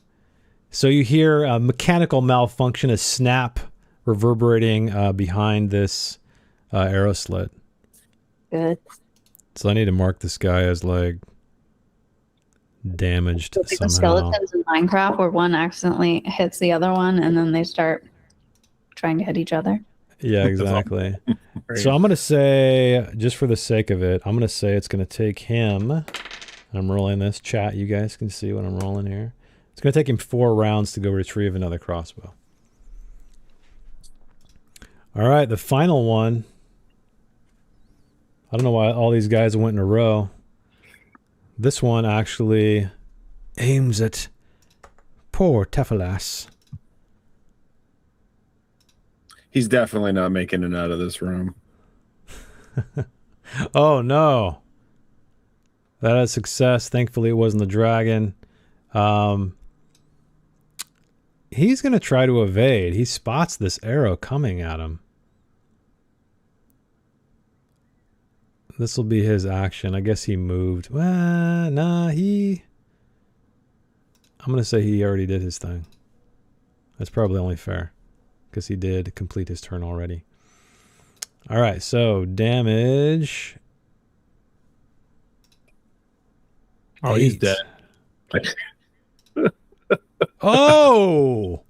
So you hear a mechanical malfunction, a snap reverberating behind this arrow slit. Good. So I need to mark this guy as like damaged It's like the somehow. skeletons in Minecraft where one accidentally hits the other one and then they start trying to hit each other. Yeah, exactly. So I'm going to say, just for the sake of it, I'm going to say it's going to take him. I'm rolling this. Chat, you guys can see what I'm rolling here. It's going to take him 4 rounds to go retrieve another crossbow. All right, the final one. I don't know why all these guys went in a row. This one actually aims at poor Tefalas. He's definitely not making it out of this room. Oh, no. That is success. Thankfully, it wasn't the dragon. He's going to try to evade. He spots this arrow coming at him. This will be his action. I guess he moved. Well, nah, I'm going to say he already did his thing. That's probably only fair, because he did complete his turn already. All right, so damage. Oh, he's dead. Oh,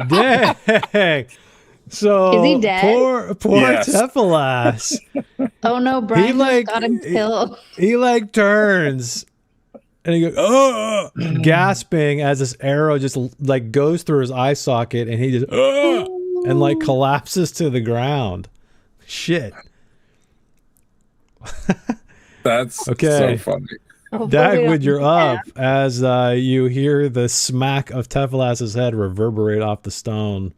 dang. So Is he dead? Poor Yes. Tefalas. Oh no, Brian like- just got him killed. He like turns and he goes, oh, gasping as this arrow just like goes through his eye socket, and he just and like collapses to the ground. Shit. That's Okay. so funny. Dagwood, you're up as you hear the smack of Tefalas' head reverberate off the stone.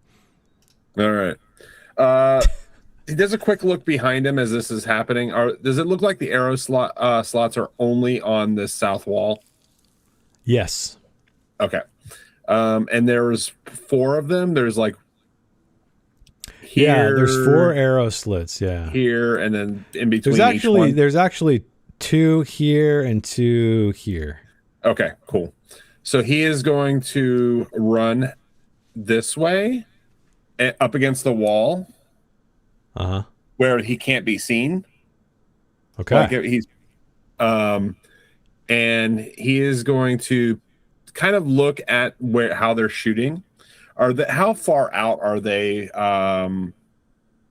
All right. He does a quick look behind him as this is happening. Does it look like the arrow slots are only on this south wall? Yes. Okay. And there's 4 of them. There's like here, Yeah, there's 4 arrow slits. Yeah. here, and then in between There's actually 2 here and 2 here. Okay, cool. So he is going to run this way up against the wall where he can't be seen. Okay. Like he's and he is going to kind of look at how they're shooting. How far out are they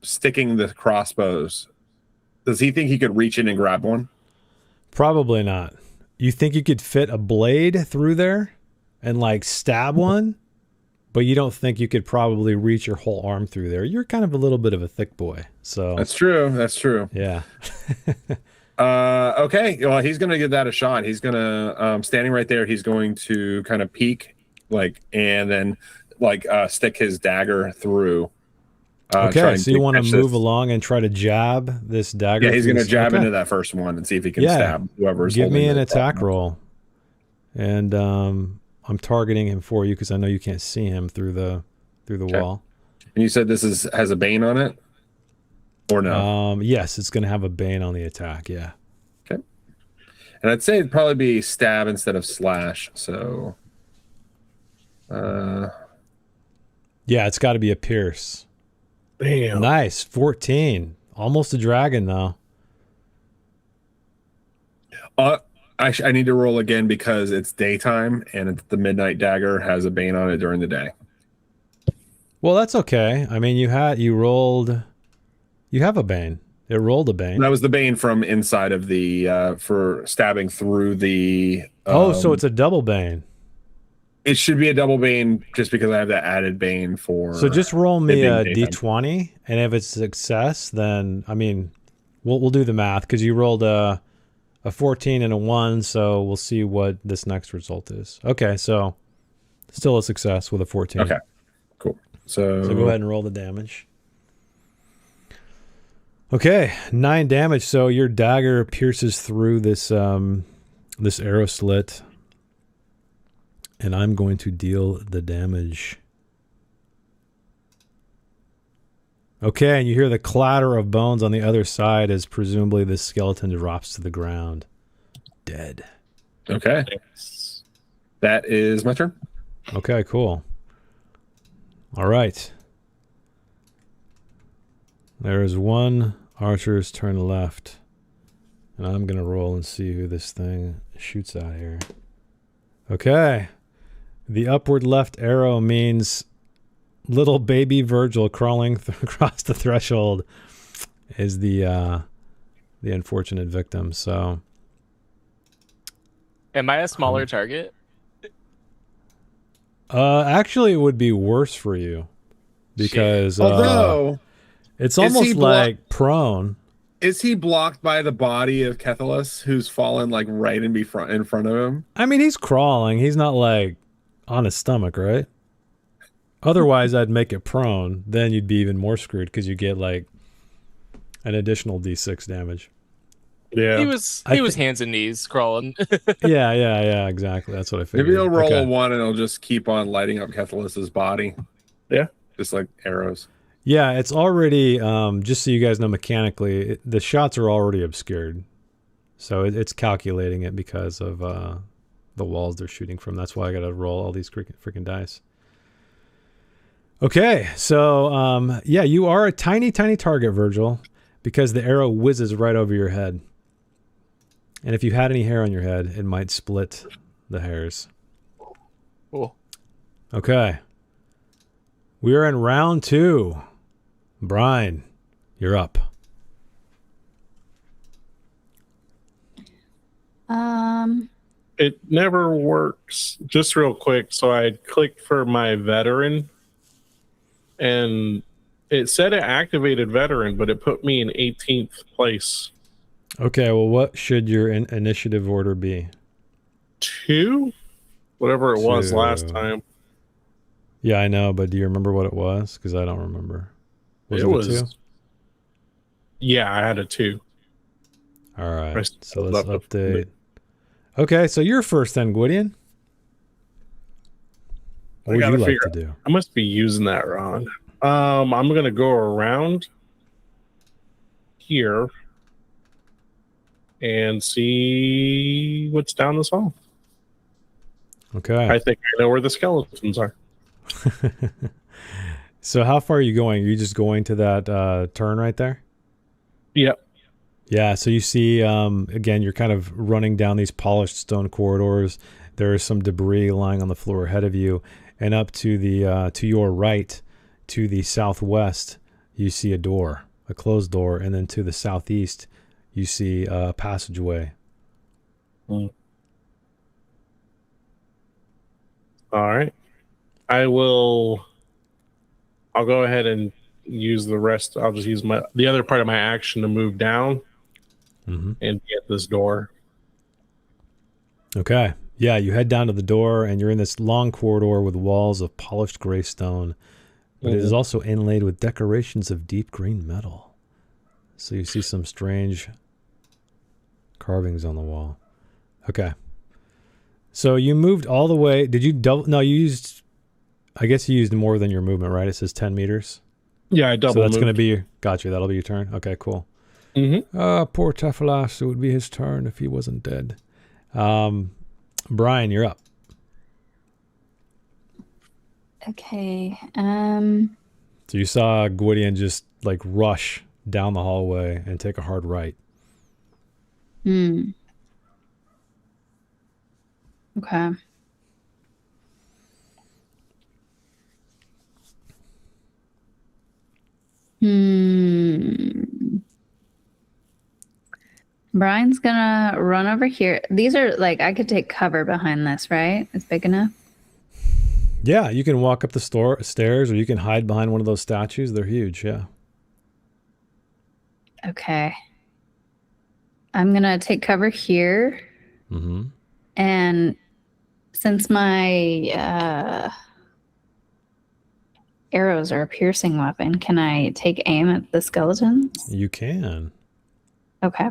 sticking the crossbows? Does he think he could reach in and grab one? Probably not. You think you could fit a blade through there and like stab one, but you don't think you could probably reach your whole arm through there. You're kind of a little bit of a thick boy. So That's true. Yeah. Okay. Well, he's going to give that a shot. He's going to, standing right there, he's going to kind of peek, and then stick his dagger through. Okay, so you want to move along and try to jab this dagger? Yeah, he's going to jab into that first one and see if he can stab whoever's Give me holding an the attack button. roll. And I'm targeting him for you because I know you can't see him through the wall. And you said this has a bane on it? Or no? Yes, it's going to have a bane on the attack, yeah. Okay. And I'd say it'd probably be stab instead of slash, so Yeah, it's got to be a pierce. Damn. Nice. 14. Almost a dragon, though. I need to roll again because it's daytime and the midnight dagger has a bane on it during the day. Well, that's okay. I mean, you have a bane. It rolled a bane. That was the bane from inside of the for stabbing through the. So it's a double bane. It should be a double bane just because I have that added bane for. So just roll me a d20, and if it's a success, then I mean, we'll do the math because you rolled a 14 and a 1, so we'll see what this next result is. Okay, so still a success with a 14. Okay, cool. So go ahead and roll the damage. Okay, 9 damage. So your dagger pierces through this this arrow slit, and I'm going to deal the damage. Okay, and you hear the clatter of bones on the other side as presumably the skeleton drops to the ground, dead. Okay, that is my turn. Okay, cool. All right. There is one archer's turn left, and I'm going to roll and see who this thing shoots at here. Okay. The upward left arrow means little baby Virgil crawling across the threshold is the unfortunate victim. So, am I a smaller target? Actually, it would be worse for you because although it's almost like prone. Is he blocked by the body of Tefalas, who's fallen like right in front of him? I mean, he's crawling. He's not like on his stomach, right? Otherwise, I'd make it prone. Then you'd be even more screwed because you get like an additional d6 damage. Yeah, he was hands and knees crawling. yeah, exactly. That's what I figured. Maybe he'll roll a 1 and he'll just keep on lighting up Tefalas' body. Yeah, just like arrows. Yeah, it's already just so you guys know mechanically, the shots are already obscured, so it's calculating it because of the walls they're shooting from. That's why I got to roll all these freaking dice. Okay, so yeah, you are a tiny target, Virgil, because the arrow whizzes right over your head. And if you had any hair on your head, it might split the hairs. Cool. Okay. We are in round 2. Brian, you're up. It never works. Just real quick, so I clicked for my veteran, and it said it activated veteran, but it put me in 18th place. Okay, well, what should your initiative order be? 2? Whatever it was 2. last time. Yeah, I know, but do you remember what it was? Because I don't remember. It was 2? Yeah, I had a 2. All right, so let's update. Okay, so you're first then, Gwydion. What would you like to do? I must be using that wrong. I'm going to go around here and see what's down this hall. Okay. I think I know where the skeletons are. So how far are you going? Are you just going to that turn right there? Yep. Yeah, so you see, again, you're kind of running down these polished stone corridors. There is some debris lying on the floor ahead of you. And up to the to your right, to the southwest, you see a door, a closed door. And then to the southeast, you see a passageway. All right. I'll go ahead and use the rest. I'll just use the other part of my action to move down and get this door. Okay. Yeah, you head down to the door, and you're in this long corridor with walls of polished gray stone, but it is also inlaid with decorations of deep green metal. So you see some strange carvings on the wall. Okay. So you moved all the way. Did you double? No, you used. I guess you used more than your movement, right? It says 10 meters. Yeah, I double. So that's going to be. Got you. That'll be your turn. Okay, cool. Poor Tefalas. It would be his turn if he wasn't dead. Brian, you're up. Okay. So you saw Gwydion just like rush down the hallway and take a hard right. Okay. Brian's gonna run over here. These are like, I could take cover behind this, right? It's big enough. Yeah, you can walk up the stairs, or you can hide behind one of those statues. They're huge, yeah. Okay. I'm gonna take cover here. And since my arrows are a piercing weapon, can I take aim at the skeletons? You can. Okay.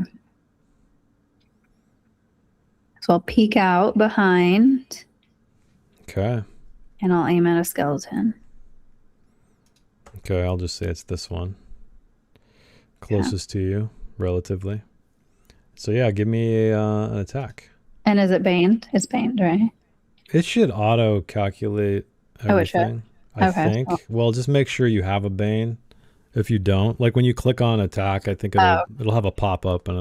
So I'll peek out behind. Okay. And I'll aim at a skeleton. Okay, I'll just say it's this one. Closest to you, relatively. So yeah, give me an attack. And is it baned? It's baned, right? It should auto-calculate everything. I think. Oh. Well, just make sure you have a bane. If you don't, like when you click on attack, I think it'll have a pop-up and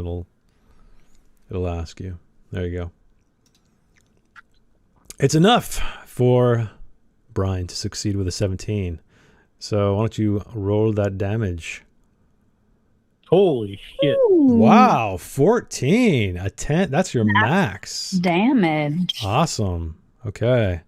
it'll ask you. There you go. It's enough for Brian to succeed with a 17. So why don't you roll that damage? Holy shit. Ooh. Wow, 14. A 10. That's your max. Damage. Awesome. Okay.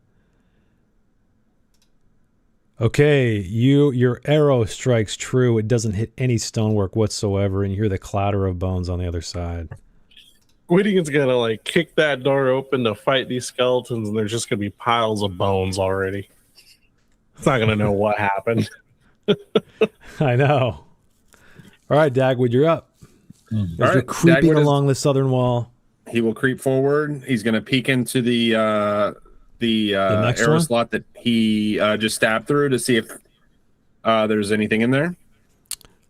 Okay, your arrow strikes true. It doesn't hit any stonework whatsoever, and you hear the clatter of bones on the other side. Gwydion's gonna like kick that door open to fight these skeletons, and there's just gonna be piles of bones already. It's not gonna know what happened. I know. All right, Dagwood, you're up. As you're creeping Dagwood along the southern wall. He will creep forward. He's gonna peek into the arrow slot that he just stabbed through to see if there's anything in there.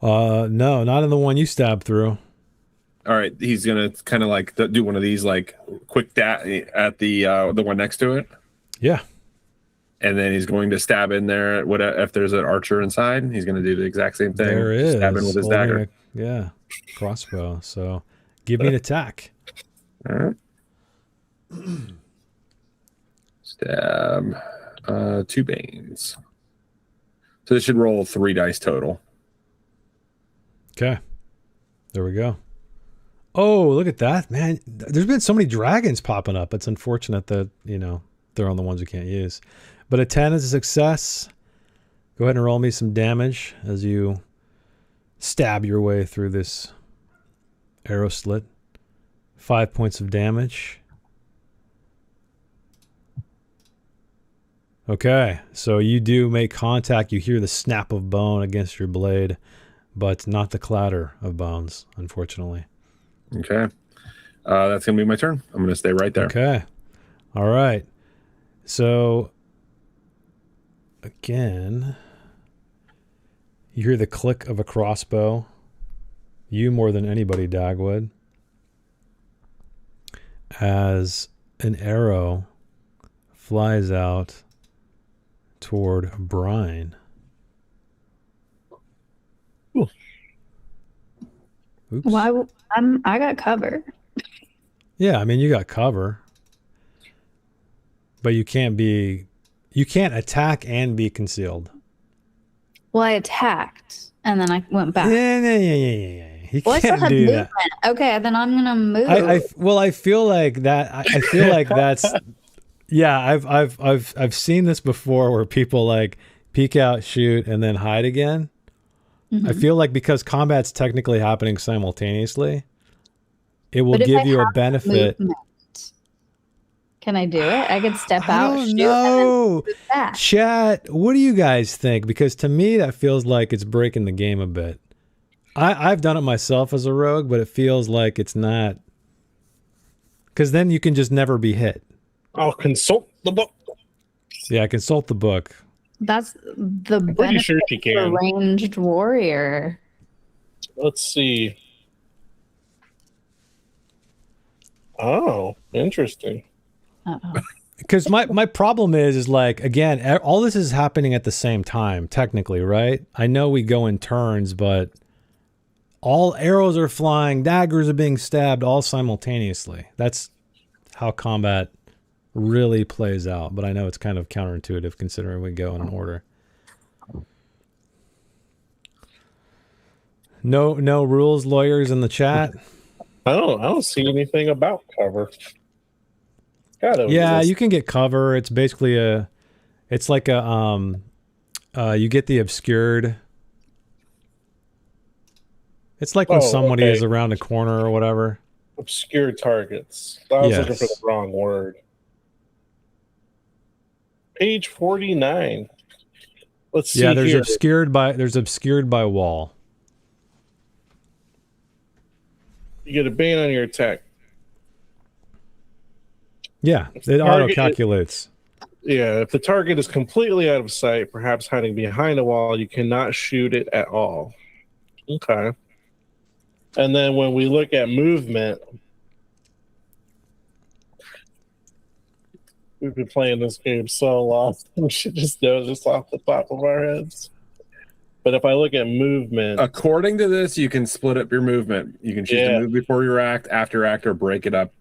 No, not in the one you stabbed through. All right, he's gonna kind of like do one of these like quick at the one next to it. Yeah, and then he's going to stab in there. If there's an archer inside, he's going to do the exact same thing. There is stabbing with his dagger. Crossbow. So give me an attack. All right. Stab. 2 banes. So this should roll 3 dice total. Okay. There we go. Oh, look at that, man. There's been so many dragons popping up. It's unfortunate that, they're on the ones you can't use. But a 10 is a success. Go ahead and roll me some damage as you stab your way through this arrow slit. 5 points of damage. Okay, so you do make contact. You hear the snap of bone against your blade, but not the clatter of bones, unfortunately. Okay. That's going to be my turn. I'm going to stay right there. Okay. All right. So, again, you hear the click of a crossbow. You more than anybody, Dagwood. As an arrow flies out toward Brian. Ooh. Oops. Well, I got cover. Yeah, I mean, you got cover. But you can't attack and be concealed. Well, I attacked and then I went back. Yeah. He can't do that. Okay, then I'm gonna move. I feel like that. I feel like that's. Yeah, I've seen this before where people like peek out, shoot, and then hide again. Mm-hmm. I feel like because combat's technically happening simultaneously, it will give you a benefit. Can I do it? I could step out. I don't know. Chat, what do you guys think? Because to me, that feels like it's breaking the game a bit. I've done it myself as a rogue, but it feels like it's not. Because then you can just never be hit. I'll consult the book. Yeah, consult the book. That's the benefit sure she can. of a ranged warrior. Let's see. Oh, interesting. Uh-oh. because my problem is like, again, all this is happening at the same time, technically, right? I know we go in turns, but all arrows are flying, daggers are being stabbed all simultaneously. That's how combat really plays out. But I know it's kind of counterintuitive considering we go in an order. No rules lawyers in the chat. I don't see anything about cover. Yeah, you can get cover. It's basically it's like a you get the obscured. It's like when somebody is around a corner or whatever. Obscure targets. I was looking for the wrong word. Page 49. Let's see. Yeah, there's here. obscured by wall. You get a bane on your attack. Yeah, it auto calculates. Yeah, if the target is completely out of sight, perhaps hiding behind a wall, you cannot shoot it at all. Okay. And then when we look at movement, we've been playing this game so long, we should just know this off the top of our heads. But if I look at movement, according to this, you can split up your movement. You can choose to move before your act, after your act, or break it up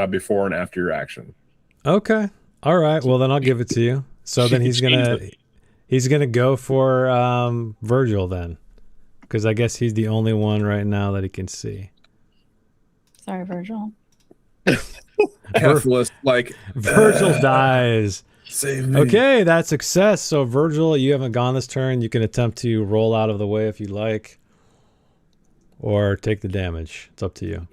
before and after your action. Okay. All right. Well, then I'll give it to you. So then he's gonna go for Virgil then, because I guess he's the only one right now that he can see. Sorry, Virgil. Tefalas, like Virgil dies. Save me. Okay, that's success. So Virgil, you haven't gone this turn. You can attempt to roll out of the way if you like, or take the damage. It's up to you.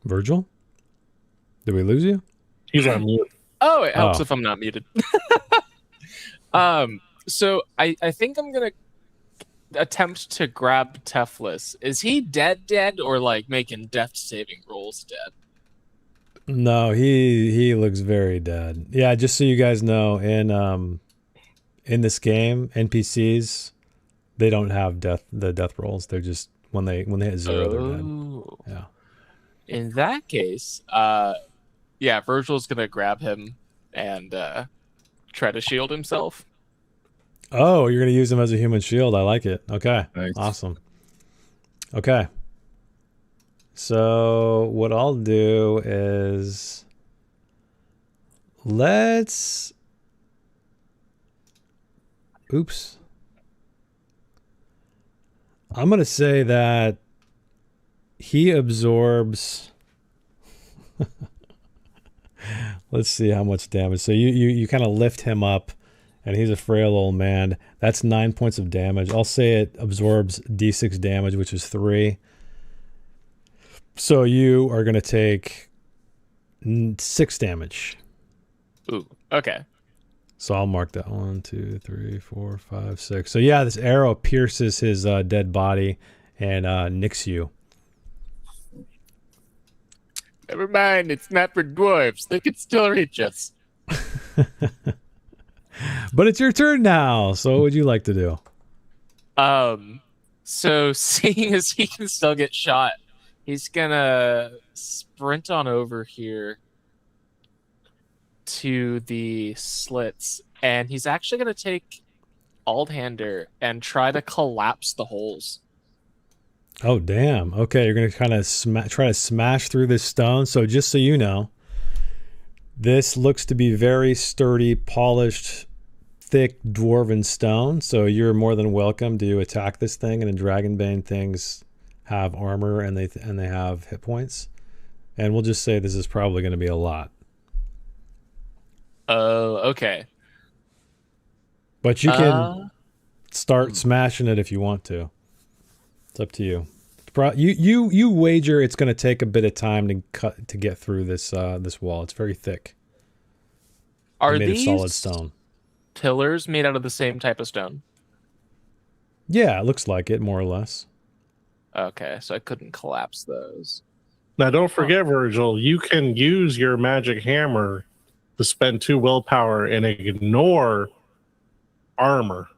Virgil? Did we lose you? he's on mute. Oh, it helps if I'm not muted. So I think I'm gonna attempt to grab Tefalas. Is he dead, or like making death saving rolls dead? No, he looks very dead. Yeah, just so you guys know, in this game, NPCs, they don't have the death rolls. They're just when they hit 0, they're dead. Yeah. In that case, Virgil's gonna grab him and try to shield himself. Oh, you're gonna use him as a human shield. I like it. Okay. Thanks. Awesome. Okay. So what I'll do is oops. I'm gonna say that he absorbs let's see how much damage. So you kind of lift him up, and he's a frail old man. That's 9 points of damage. I'll say it absorbs d6 damage, which is 3. So you are going to take 6 damage. Ooh, okay. So I'll mark that 1, 2, 3, 4, 5, 6. So yeah, this arrow pierces his dead body and nicks you. Never mind, it's not for dwarves. They can still reach us. But it's your turn now. So what would you like to do? So seeing as he can still get shot, he's gonna sprint on over here to the slits, and he's actually gonna take Aldhander and try to collapse the holes. Oh, damn. Okay, you're going to kind of try to smash through this stone. So just so you know, this looks to be very sturdy, polished, thick dwarven stone. So you're more than welcome to attack this thing. And in Dragonbane, things have armor and they have hit points. And we'll just say this is probably going to be a lot. Oh, okay. But you can start smashing it if you want to. It's up to you. You wager it's going to take a bit of time to get through this wall. It's very thick. Are made these of solid stone pillars made out of the same type of stone? Yeah, it looks like it, more or less. Okay, so I couldn't collapse those. Now, don't forget, Virgil, you can use your magic hammer to spend 2 willpower and ignore armor,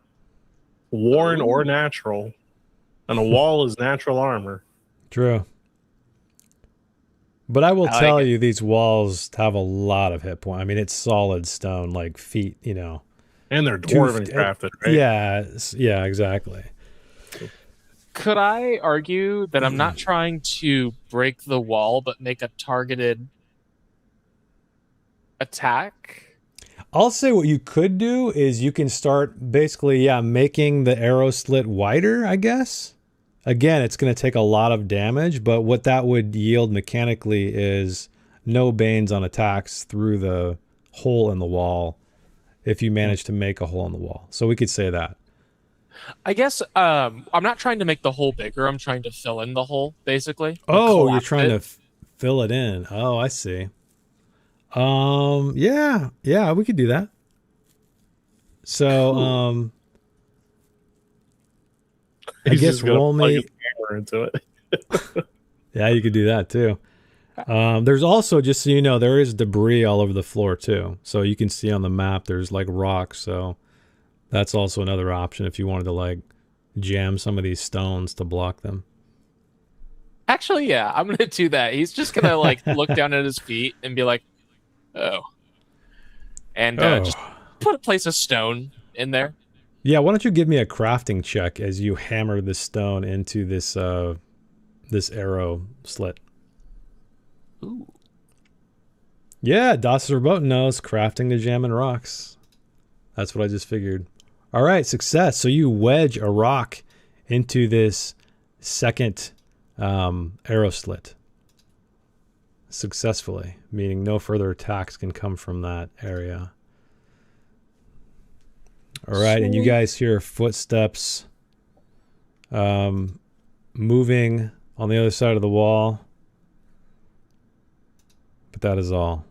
worn or natural. And a wall is natural armor. True. But I will I tell like it. you, these walls have a lot of hit points. I mean, it's solid stone, like feet, you know. And they're dwarven crafted, right? Yeah, exactly. Could I argue that I'm not trying to break the wall, but make a targeted attack? I'll say what you could do is you can start basically, making the arrow slit wider, I guess. Again, it's going to take a lot of damage, but what that would yield mechanically is no banes on attacks through the hole in the wall if you manage to make a hole in the wall. So we could say that. I guess I'm not trying to make the hole bigger. I'm trying to fill in the hole, basically. Oh, you're trying to fill it in. Oh, I see. Yeah, we could do that. So, Cool. I guess roll me. Plug his hammer into it. Yeah, you could do that too. There's also, just so you know, there is debris all over the floor too. So you can see on the map there's like rocks. So that's also another option if you wanted to like jam some of these stones to block them. Actually, yeah, I'm gonna do that. He's just gonna like look down at his feet and be like, "Oh," and just place a stone in there. Yeah, why don't you give me a crafting check as you hammer this stone into this this arrow slit? Ooh. Yeah, Das Verboten knows crafting to jamming rocks. That's what I just figured. All right, success. So you wedge a rock into this second arrow slit successfully, meaning no further attacks can come from that area. All right, and you guys hear footsteps moving on the other side of the wall. But that is all.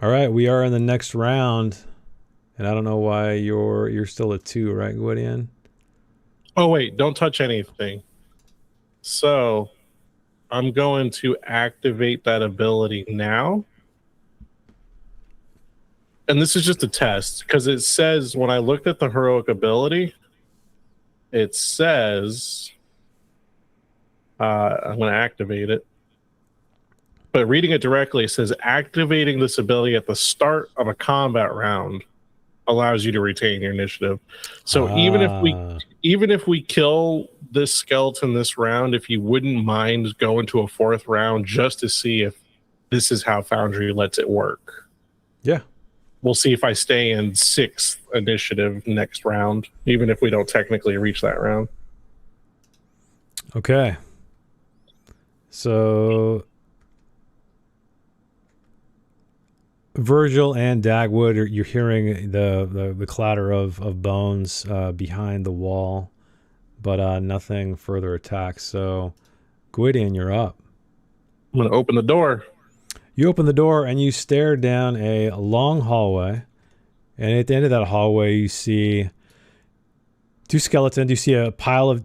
All right, we are in the next round. And I don't know why you're still at 2, right, Gwydion? Oh, wait, don't touch anything. So I'm going to activate that ability now. And this is just a test, because it says when I looked at the heroic ability, it says I'm going to activate it. But reading it directly, it says activating this ability at the start of a combat round allows you to retain your initiative. So even if we kill this skeleton this round, if you wouldn't mind going to a 4th round just to see if this is how Foundry lets it work. Yeah. We'll see if I stay in 6th initiative next round, even if we don't technically reach that round. Okay. So Virgil and Dagwood, you're hearing the clatter of bones behind the wall, but nothing further attacks. So Gwydion, you're up. I'm going to open the door. You open the door and you stare down a long hallway. And at the end of that hallway, you see 2 skeletons. You see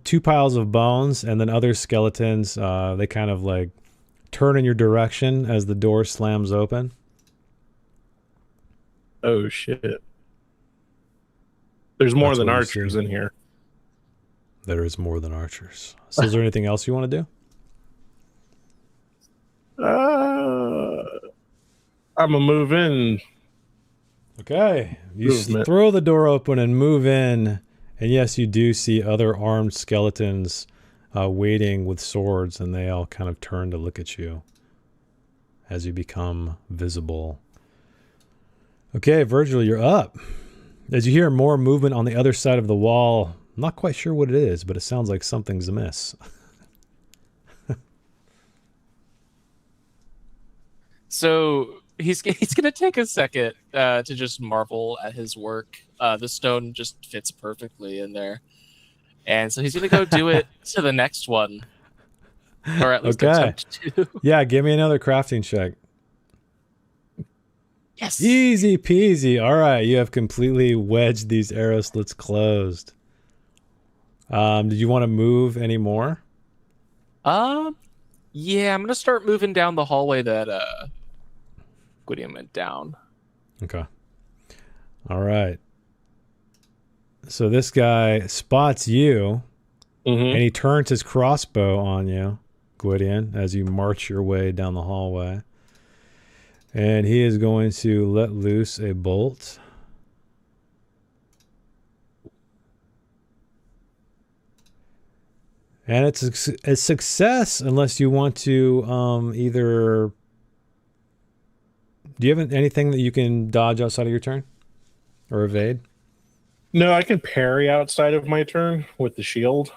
two piles of bones, and then other skeletons. They kind of like turn in your direction as the door slams open. Oh, shit. There's more than archers in here. There is more than archers. So is there anything else you want to do? I'm going to move in. Okay. You throw the door open and move in. And yes, you do see other armed skeletons waiting with swords, and they all kind of turn to look at you as you become visible. Okay, Virgil, you're up. As you hear more movement on the other side of the wall, I'm not quite sure what it is, but it sounds like something's amiss. So he's gonna take a second to just marvel at his work. The stone just fits perfectly in there, and so he's gonna go do it to the next one, or at least attempt to. Yeah, give me another crafting check. Yes, easy peasy. All right, you have completely wedged these arrow slits closed. Did you want to move any more? Yeah, I'm gonna start moving down the hallway that Gwydion went down. Okay. All right. So this guy spots you, and he turns his crossbow on you, Gwydion, as you march your way down the hallway. And he is going to let loose a bolt. And it's a success unless you want to either... Do you have anything that you can dodge outside of your turn? Or evade? No, I can parry outside of my turn with the shield.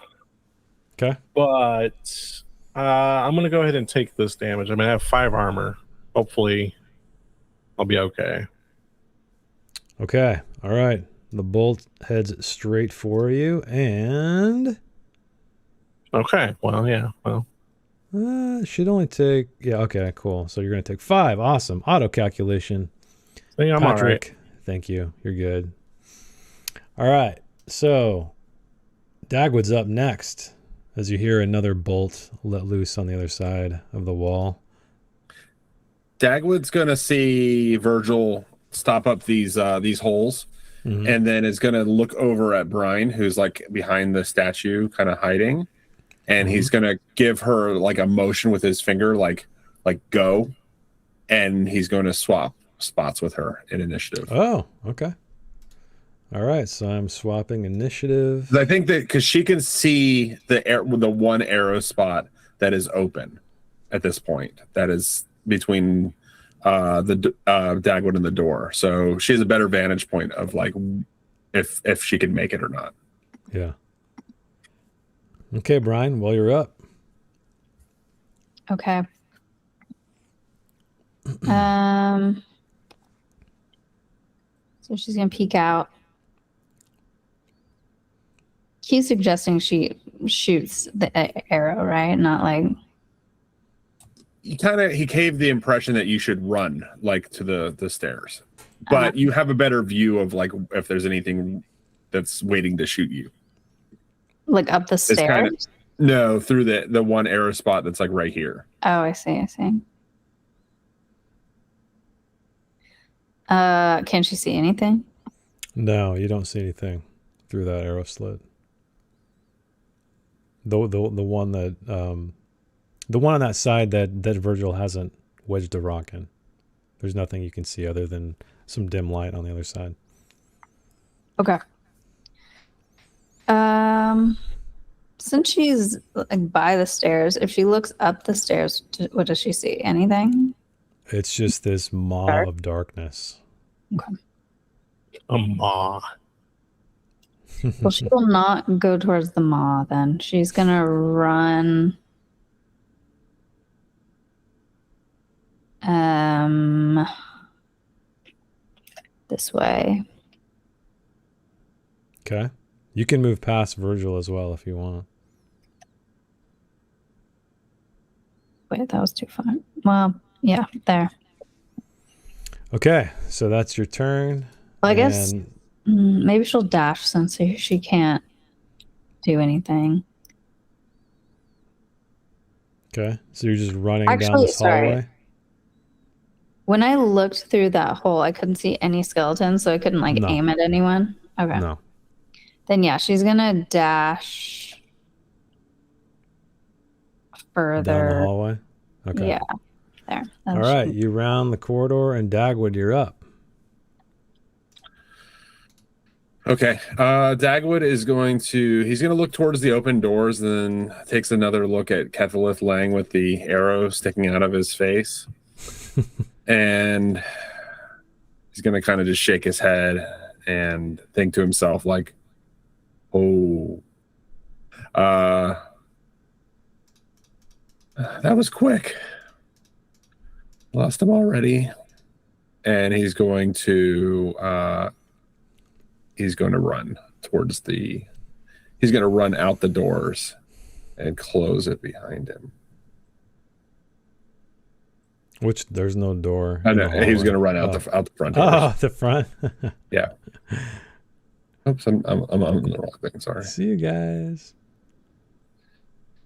Okay. But I'm going to go ahead and take this damage. I mean, I have 5 armor. Hopefully, I'll be okay. Okay. All right. The bolt heads straight for you, and... Okay. Well, yeah. Well, should only take... Yeah, okay, cool. So you're going to take 5. Awesome. Auto calculation. I think I'm all right. Thank you. You're good. All right. So Dagwood's up next as you hear another bolt let loose on the other side of the wall. Dagwood's going to see Virgil stop up these holes, and then is going to look over at Brian, who's like behind the statue, kind of hiding. And he's going to give her like a motion with his finger, like go. And he's going to swap spots with her in initiative. Oh, okay. All right. So I'm swapping initiative. I think that because she can see the one arrow spot that is open at this point. That is between the Dagwood and the door. So she has a better vantage point of like if she can make it or not. Yeah. Okay, Brian, well, you're up. Okay. So she's gonna peek out. He's suggesting she shoots the arrow, right? Not like... He gave the impression that you should run like to the stairs, but you have a better view of like if there's anything that's waiting to shoot you. Like up the stairs? No, through the one arrow spot that's like right here. Oh, I see. Can she see anything? No, you don't see anything through that arrow slit. The one that the one on that side that Virgil hasn't wedged a rock in. There's nothing you can see other than some dim light on the other side. Okay. Since she's like by the stairs, if she looks up the stairs, what does she see? Anything? It's just this maw of darkness. Okay. A maw. Well, she will not go towards the maw then. She's gonna run this way. Okay. You can move past Virgil as well if you want. Wait, that was too far. Well, yeah, there. Okay, so that's your turn. Well, I guess maybe she'll dash since she can't do anything. Okay, so you're just running down this hallway? When I looked through that hole, I couldn't see any skeletons, so I couldn't aim at anyone. Okay. No. Then yeah, she's gonna dash further down the hallway. Okay. Yeah, there. All right, you round the corridor, and Dagwood, you're up. Okay, Dagwood is going to look towards the open doors, and then takes another look at Kethalith laying with the arrow sticking out of his face, and he's gonna kind of just shake his head and think to himself like, "Oh, that was quick. Lost him already." And he's going to run towards he's going to run out the doors and close it behind him. Which there's no door. I know, he's going to run out the front doors. Oh, the front. Yeah. Oops, I'm on the wrong thing. Sorry. See you guys.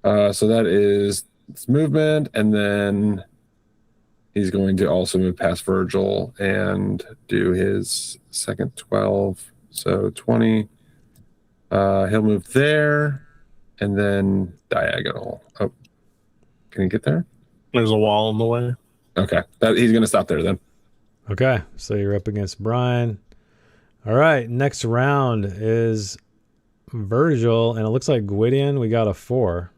So that is its movement, and then he's going to also move past Virgil and do his second 12. So 20, He'll move there and then diagonal. Oh, can he get there? There's a wall in the way. Okay, he's going to stop there then. Okay, so you're up against Brian. All right, next round is Virgil, and it looks like Gwydion, we got a 4.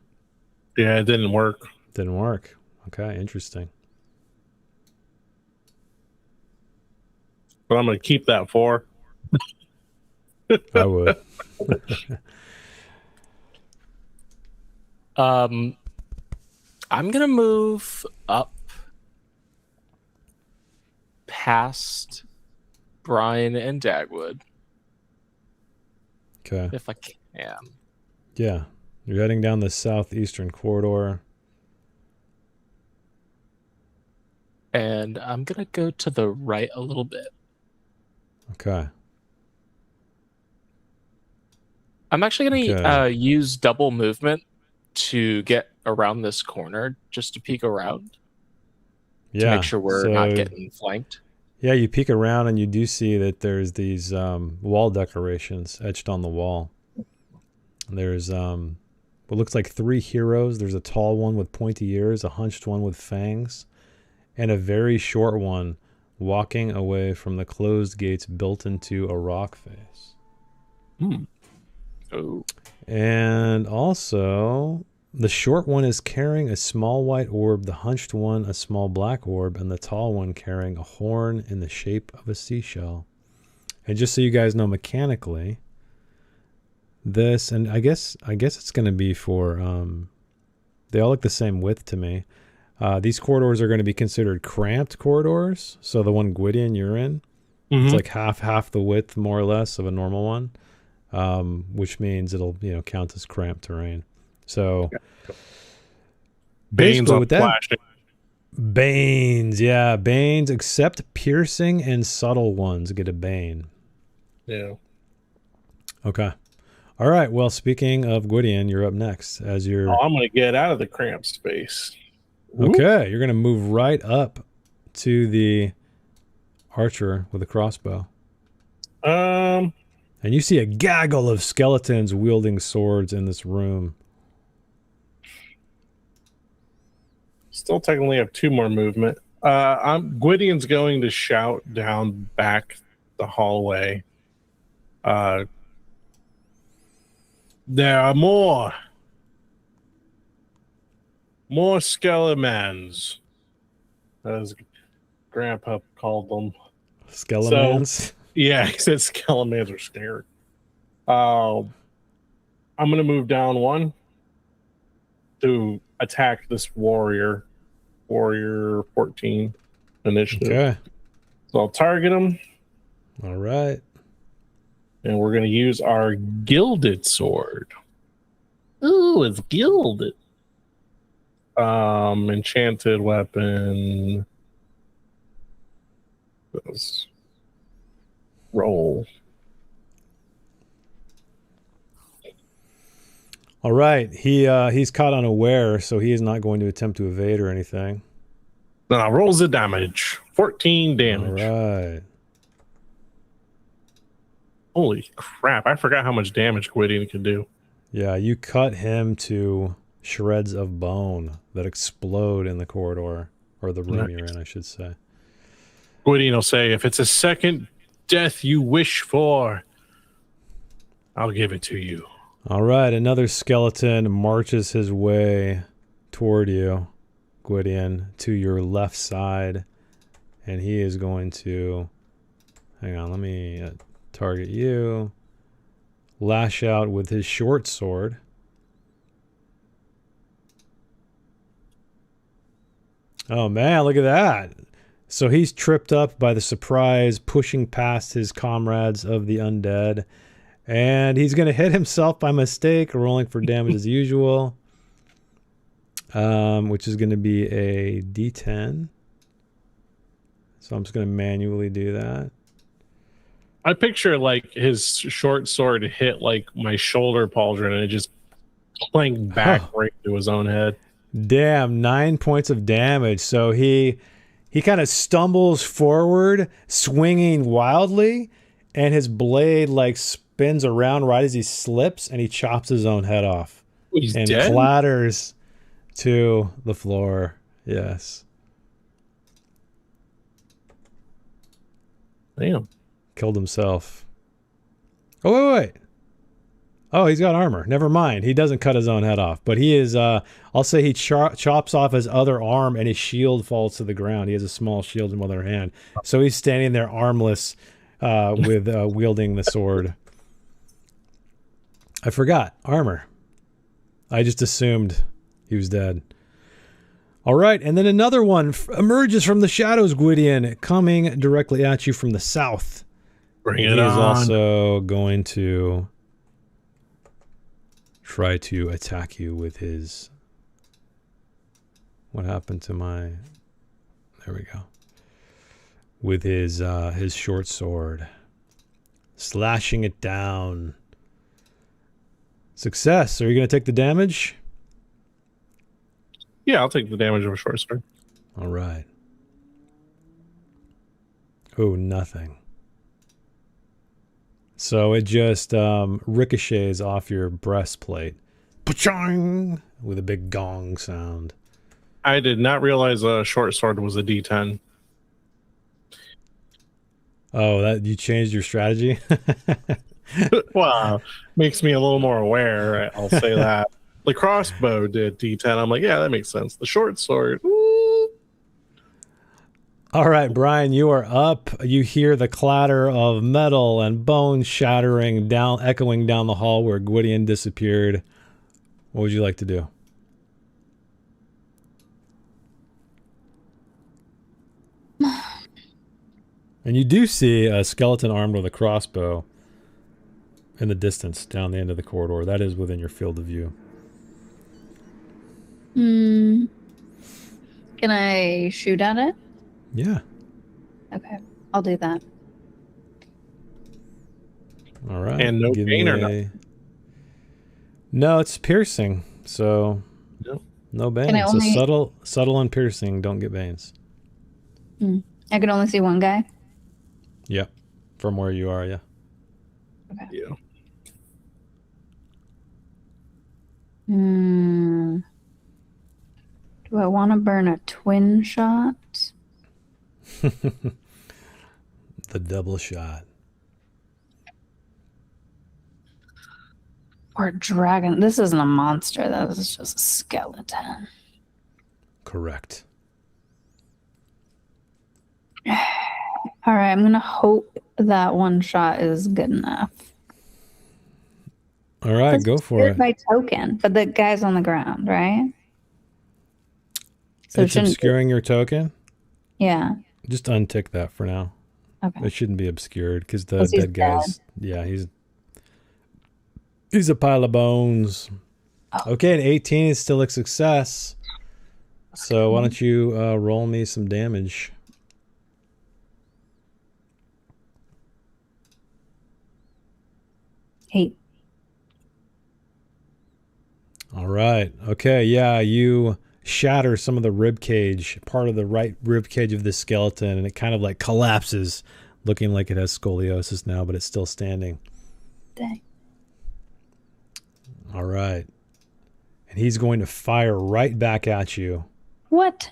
Yeah, it didn't work. Didn't work. Okay, interesting. But I'm going to keep that 4. I would. I'm gonna move up past Brian and Dagwood. Okay. If I can. Yeah. You're heading down the southeastern corridor. And I'm gonna go to the right a little bit. Okay. I'm actually gonna use double movement to get around this corner just to peek around. Yeah. To make sure we're not getting flanked. Yeah, you peek around and you do see that there's these wall decorations etched on the wall. There's what looks like 3 heroes. There's a tall one with pointy ears, a hunched one with fangs, and a very short one walking away from the closed gates built into a rock face. Oh. And also, the short one is carrying a small white orb, the hunched one a small black orb, and the tall one carrying a horn in the shape of a seashell. And just so you guys know mechanically, this, and I guess it's going to be for, they all look the same width to me. These corridors are going to be considered cramped corridors. So the one Gwydion you're in, it's like half the width more or less of a normal one. Which means it'll count as cramped terrain. So Bane's with that, flashing. Banes, yeah, Banes, except piercing and subtle ones get a Bane. Yeah. Okay. All right. Well, speaking of Gwydion, you're up next as you're. I'm gonna get out of the cramped space. Okay, you're gonna move right up to the archer with a crossbow. And you see a gaggle of skeletons wielding swords in this room. Still technically have 2 more movement. Gwydion's going to shout down back the hallway. There are more skeletons, as Grandpa called them. Skeletons? Yeah, he said skeletons are scared. I'm going to move down 1 to attack this warrior 14 initiative. Okay. So I'll target him. All right. And we're going to use our gilded sword. Ooh, it's gilded. Enchanted weapon. Let's roll. All right. He's caught unaware, so he is not going to attempt to evade or anything. Now rolls the damage. 14 damage. All right. Holy crap. I forgot how much damage Gwydion can do. Yeah, you cut him to shreds of bone that explode in the corridor, or the room you're in, I should say. Gwydion will say, if it's a second death you wish for, I'll give it to you. All right, another skeleton marches his way toward you, Gwydion, to your left side, and he is going to, hang on, let me target you, lash out with his short sword. Oh man, look at that. So he's tripped up by the surprise, pushing past his comrades of the undead. And he's going to hit himself by mistake, rolling for damage as usual. Which is going to be a D10. So I'm just going to manually do that. I picture like his short sword hit like my shoulder pauldron and it just clanged back right to his own head. Damn, 9 points of damage. So he kind of stumbles forward, swinging wildly, and his blade like spins around right as he slips, and he chops his own head off. He's and dead? clatters to the floor. Yes. Damn. Killed himself. Oh, wait. Oh, he's got armor. Never mind. He doesn't cut his own head off. But he is, I'll say he chops off his other arm and his shield falls to the ground. He has a small shield in one other hand. So he's standing there armless with wielding the sword. I forgot. Armor. I just assumed he was dead. All right. And then another one emerges from the shadows, Gwydion, coming directly at you from the south. Bring it on. He is on. also going to try to attack you with his... What happened to my... There we go. With his short sword. Slashing it down. Success. Are you going to take the damage? Yeah, I'll take the damage of a short sword. All right. Oh, nothing. So it just ricochets off your breastplate. Pa-chong! With a big gong sound. I did not realize a short sword was a D10. Oh, that you changed your strategy? Wow. Makes me a little more aware, I'll say that. The crossbow did D10. I'm like, yeah, that makes sense. The short sword. Woo. All right, Brian, you are up. You hear the clatter of metal and bones shattering down, echoing down the hall where Gwydion disappeared. What would you like to do? And you do see a skeleton armed with a crossbow in the distance down the end of the corridor. That is within your field of view. Can I shoot at it? Yeah. Okay, I'll do that. All right. And no Give pain me or nothing? No, it's piercing. So no bane. Can I only... So subtle and piercing. Don't get banes. I can only see one guy. Yep. From where you are, yeah. Okay. Yeah. Do I want to burn a twin shot? The double shot. Or dragon? This isn't a monster. This is just a skeleton. Correct. All right, I'm going to hope that one shot is good enough. All right, go for it. By token, but the guy's on the ground, right? So it's obscuring your token? Yeah. Just untick that for now. Okay. It shouldn't be obscured because the dead guy's... Yeah, he's a pile of bones. Oh. Okay, an 18 is still a success. So why don't you roll me some damage? Eight. All right. Okay, yeah, you shatter some of the rib cage, part of the right rib cage of this skeleton, and it kind of like collapses, looking like it has scoliosis now, but it's still standing. Dang. All right. And he's going to fire right back at you. What?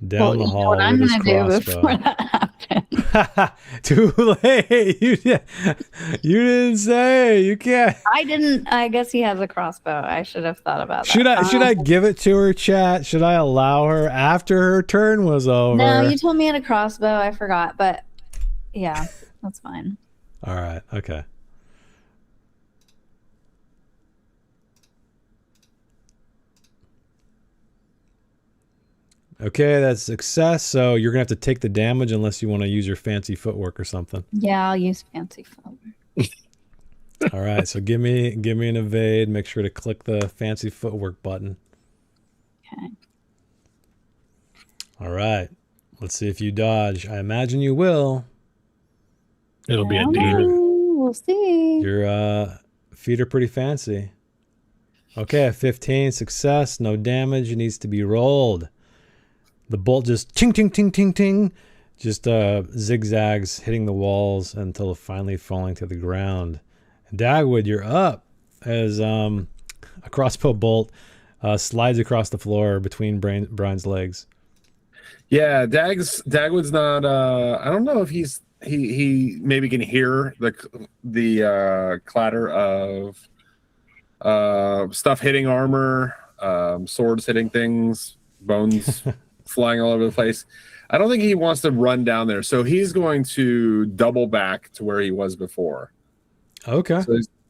Down the hall. You know what I'm going to do before that happens? Too late. You didn't say. You can't. I didn't. I guess he has a crossbow. I should have thought about that. Should I give it to her, chat? Should I allow her after her turn was over? No, you told me he had a crossbow. I forgot. But yeah, that's fine. All right. Okay. Okay, that's success. So you're gonna have to take the damage unless you want to use your fancy footwork or something. Yeah, I'll use fancy footwork. All right, so give me an evade. Make sure to click the fancy footwork button. Okay. All right, let's see if you dodge. I imagine you will. It'll be a deer. We'll see. Your feet are pretty fancy. Okay, a 15 success. No damage. It needs to be rolled. The bolt just ting, ting, ting, ting, ting, just zigzags, hitting the walls until finally falling to the ground. Dagwood, you're up as a crossbow bolt slides across the floor between Brian's legs. Yeah, Dagwood's not. I don't know if he maybe can hear the clatter of stuff hitting armor, swords hitting things, bones flying all over the place. I don't think he wants to run down there, so he's going to double back to where he was before. Okay.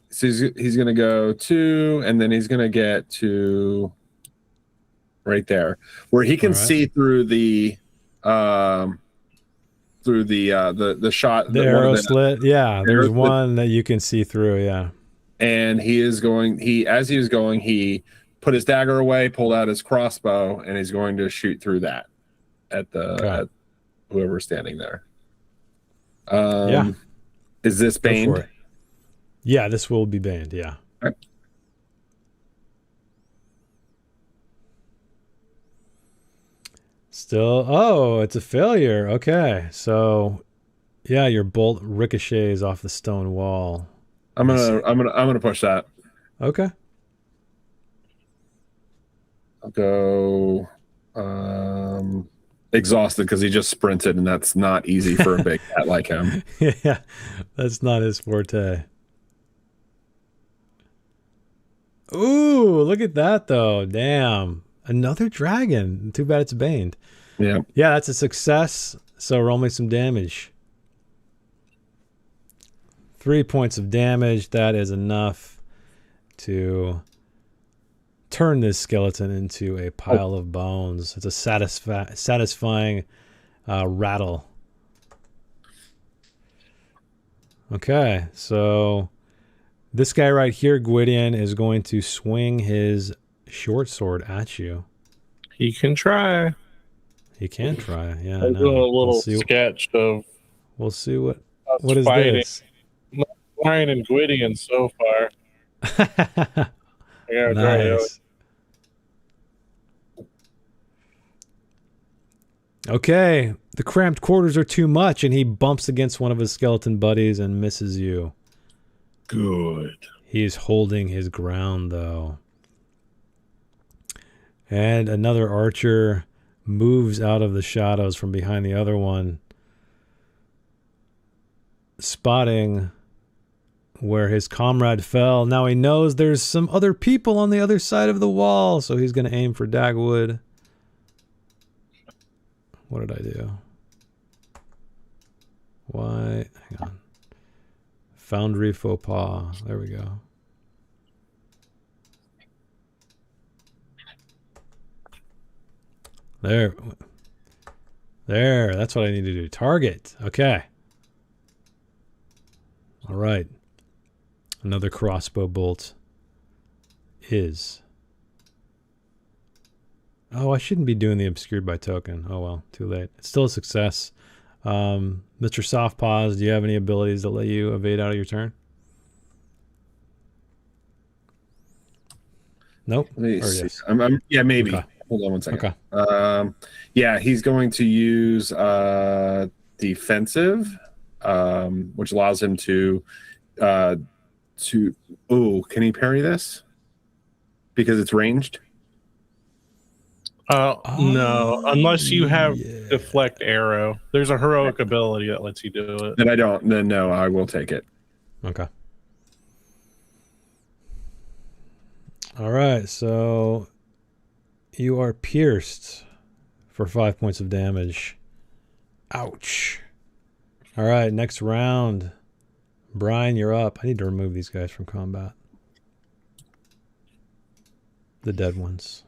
So he's going to go 2, and then he's going to get to right there, where he can see through the shot. The arrow slit. Yeah, there's one that you can see through. Yeah. And as he was going, he put his dagger away, pulled out his crossbow, and he's going to shoot through that at whoever's standing there. Yeah. Is this baned? Yeah, this will be banned. Yeah. Okay. Still, oh, it's a failure. Okay, so yeah, your bolt ricochets off the stone wall. I'm gonna push that. Okay. I'll go exhausted because he just sprinted, and that's not easy for a big cat like him. Yeah, that's not his forte. Ooh, look at that though. Damn. Another dragon. Too bad it's baned. Yeah. Yeah, that's a success. So roll me some damage. 3 points of damage. That is enough to turn this skeleton into a pile of bones. It's a satisfying rattle. Okay, so this guy right here, Gwydion, is going to swing his short sword at you. He can try. He can try. Yeah, I'll do a little sketch of. We'll see what is fighting. this. Brian and Gwydion so far. Nice. Okay, the cramped quarters are too much, and he bumps against one of his skeleton buddies and misses you. Good. He's holding his ground, though. And another archer moves out of the shadows from behind the other one, spotting where his comrade fell. Now he knows there's some other people on the other side of the wall, so he's going to aim for Dagwood. What did I do? Why? Hang on. Foundry faux pas. There we go. There. That's what I need to do. Target. Okay. All right. Another crossbow bolt is. Oh, I shouldn't be doing the obscured by token. Oh well, too late. It's still a success. Mr. Softpaws, do you have any abilities that let you evade out of your turn? Nope. Yes. Yeah, maybe. Okay. Hold on one second. Okay. Yeah, he's going to use defensive, which allows him to. Oh, can he parry this? Because it's ranged. No, unless you have deflect arrow. There's a heroic ability that lets you do it. Then I don't. Then no, I will take it. Okay. All right, so you are pierced for 5 points of damage. Ouch. All right, next round. Brian, you're up. I need to remove these guys from combat. The dead ones.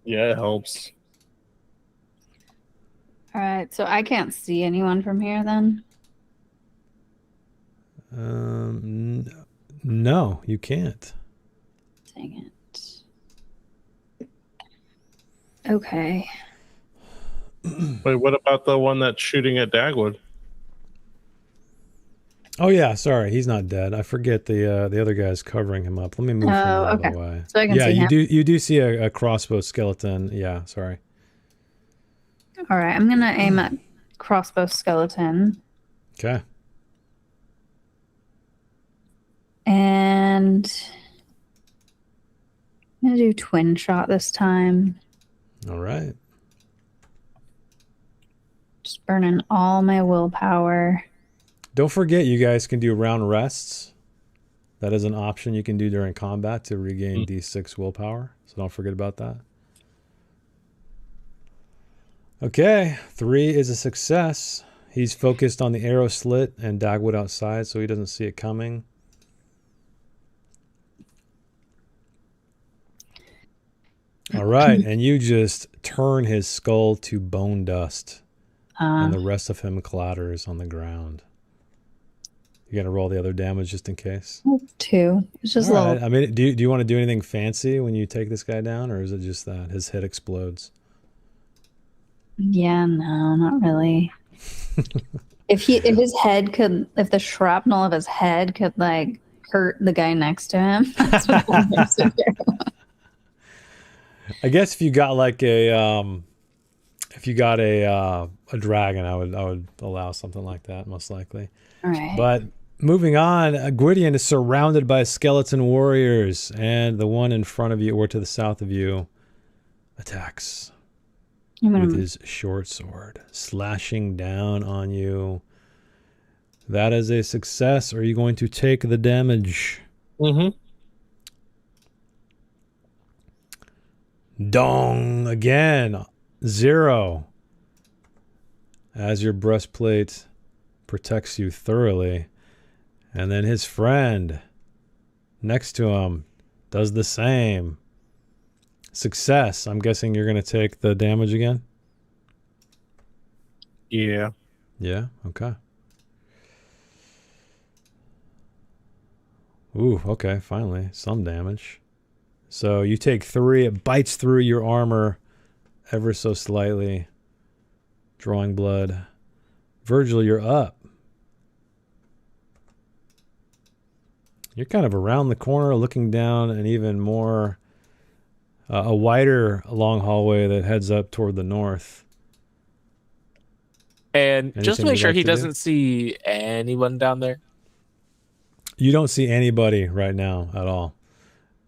Yeah, it helps. All right, so I can't see anyone from here then? No, you can't. Dang it. Okay. Wait, what about the one that's shooting at Dagwood? Oh yeah, sorry, he's not dead. I forget the other guy's covering him up. Let me move him out of the way. So I can see him. you do see a crossbow skeleton. Yeah, sorry. All right, I'm gonna aim at crossbow skeleton. Okay. And I'm going to do twin shot this time. All right. Just burning all my willpower. Don't forget, you guys can do round rests. That is an option you can do during combat to regain D6 willpower. So don't forget about that. Okay, 3 is a success. He's focused on the arrow slit and Dagwood outside, so he doesn't see it coming. All right, and you just turn his skull to bone dust, and the rest of him clatters on the ground. You gonna roll the other damage just in case? 2. It's just All a little. right. I mean, do you want to do anything fancy when you take this guy down, or is it just that his head explodes? Yeah, no, not really. if the shrapnel of his head could like hurt the guy next to him, that's what I'm going to do. I guess if you got like a dragon, I would allow something like that most likely. All right. But moving on, Gwydion is surrounded by skeleton warriors, and the one in front of you or to the south of you attacks with his short sword, slashing down on you. That is a success. Are you going to take the damage? Mm-hmm. Dong again. 0. As your breastplate protects you thoroughly. And then his friend next to him does the same. Success. I'm guessing you're going to take the damage again? Yeah. Yeah? Okay. Ooh, okay, finally. Some damage. So you take 3. It bites through your armor ever so slightly, drawing blood. Virgil, you're up. You're kind of around the corner, looking down an even more, a wider long hallway that heads up toward the north. And just to make sure he do? doesn't see anyone down there. You don't see anybody right now at all.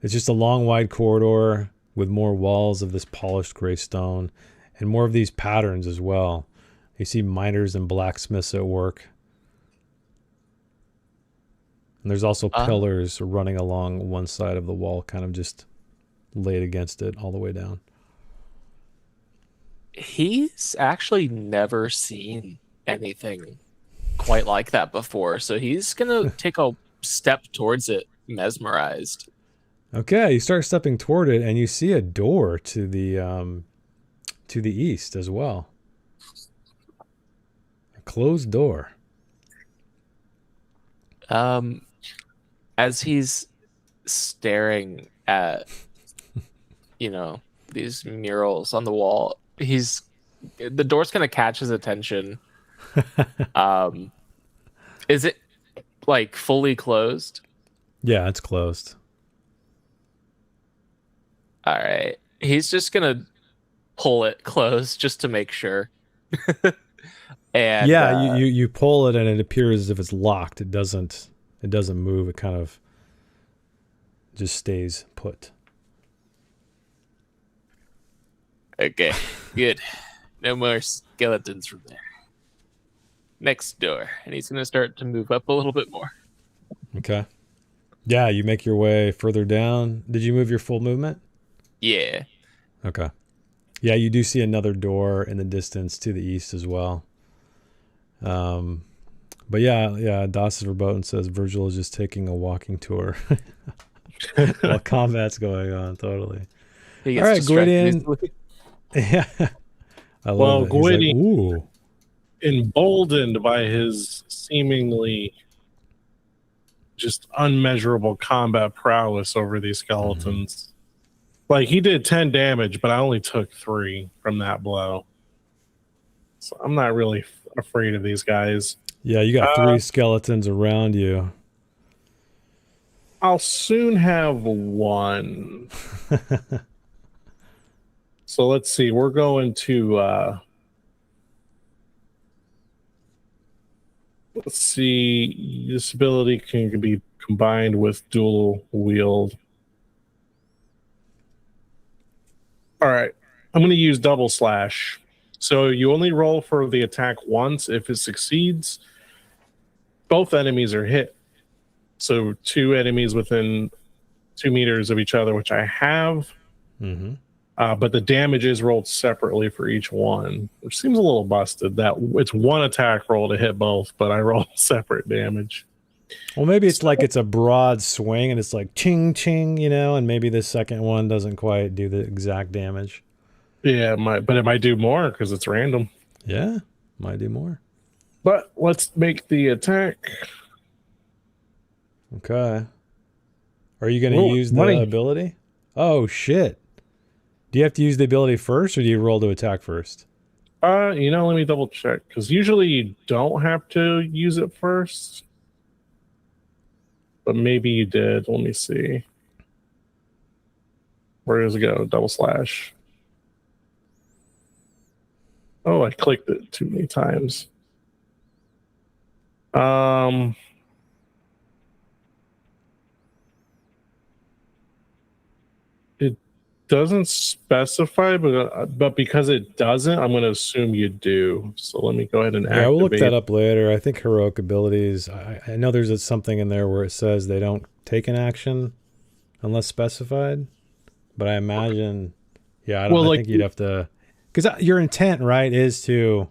It's just a long, wide corridor with more walls of this polished gray stone and more of these patterns as well. You see miners and blacksmiths at work. And there's also pillars running along one side of the wall, kind of just laid against it all the way down. He's actually never seen anything quite like that before, so he's gonna take a step towards it, mesmerized. Okay, you start stepping toward it, and you see a door to the east as well. A closed door. As he's staring at, these murals on the wall, the door's gonna catch his attention. Is it like fully closed? Yeah, it's closed. All right. He's just gonna pull it closed just to make sure. And yeah, you pull it and it appears as if it's locked. It doesn't move. It kind of just stays put. Okay, good. No more skeletons from there. Next door. And he's gonna start to move up a little bit more. Okay. Yeah, you make your way further down. Did you move your full movement? Yeah. Okay. Yeah, you do see another door in the distance to the east as well. But yeah, Das Verboten says Virgil is just taking a walking tour while combat's going on. Totally. All right, Gwydion. Yeah. I love it. Gwydion, ooh. Emboldened by his seemingly just unmeasurable combat prowess over these skeletons. Mm-hmm. Like, he did 10 damage, but I only took 3 from that blow. So I'm not really afraid of these guys. Yeah, you got 3 skeletons around you. I'll soon have 1. So let's see. We're going to... let's see. This ability can be combined with dual wield. All right, I'm going to use double slash. So you only roll for the attack once. If it succeeds, both enemies are hit. So 2 enemies within 2 meters of each other, which I have. Mm-hmm. But the damage is rolled separately for each one, which seems a little busted. That it's one attack roll to hit both, but I roll separate damage. Well, maybe it's like it's a broad swing and it's like ching ching, you know, and maybe the second one doesn't quite do the exact damage. Yeah, but it might do more because it's random. Yeah, might do more. But let's make the attack. Okay. Are you going to use the ability? Oh, shit. Do you have to use the ability first, or do you roll to attack first? Let me double check, because usually you don't have to use it first. But maybe you did. Let me see. Where does it go? Double slash. Oh, I clicked it too many times. It doesn't specify, but because it doesn't, I'm going to assume you do. So let me go ahead and activate. Yeah, we'll look that up later. I think heroic abilities, I know there's something in there where it says they don't take an action unless specified. But I imagine, yeah, I think you'd have to, because your intent, right, is to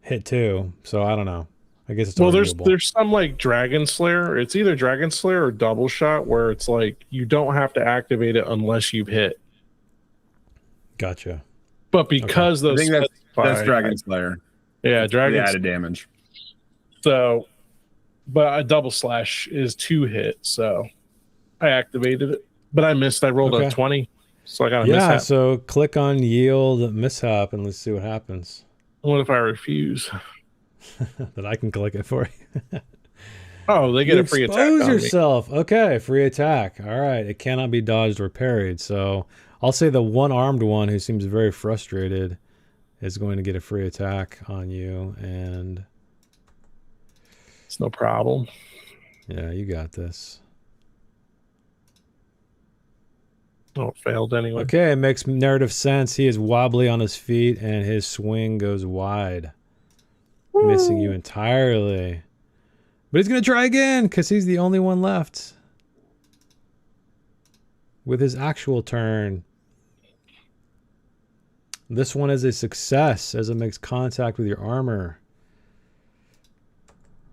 hit 2. So I don't know. I guess it's there's some like Dragon Slayer. It's either Dragon Slayer or Double Shot, where it's like you don't have to activate it unless you've hit. Gotcha. But because those, I think that's Dragon Slayer. Yeah, Dragon added damage. So, but a double slash is 2 hit, so I activated it, but I missed. I rolled a 20, so I got a mishap. So click on yield mishap and let's see what happens. What if I refuse? Then I can click it for you. Oh, they get a free attack. Expose yourself. Okay, free attack. All right, it cannot be dodged or parried. So I'll say the one-armed one who seems very frustrated is going to get a free attack on you, and it's no problem. Yeah, you got this. Oh, it failed anyway. Okay, it makes narrative sense. He is wobbly on his feet, and his swing goes wide, missing you entirely. But he's going to try again because he's the only one left with his actual turn. This one is a success as it makes contact with your armor.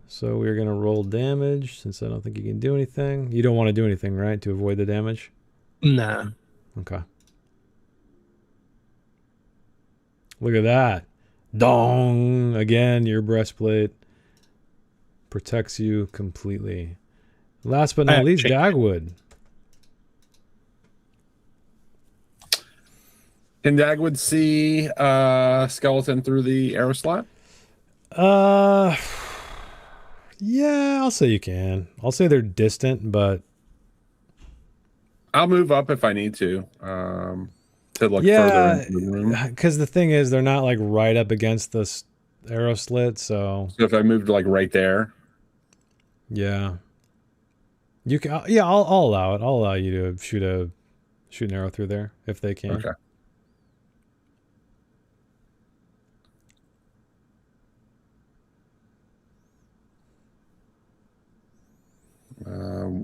So we're going to roll damage since I don't think you can do anything. You don't want to do anything, right, to avoid the damage? Nah. Okay. Look at that. Dong! Again, your breastplate protects you completely. Last but not least, Dagwood. Can Dagwood see skeleton through the arrow slot? Yeah, I'll say you can. I'll say they're distant, but I'll move up if I need to look further into the room. Because the thing is, they're not like right up against this arrow slit, so if I moved like right there, yeah, you can. Yeah, I'll allow it. I'll allow you to shoot an arrow through there if they can. Okay.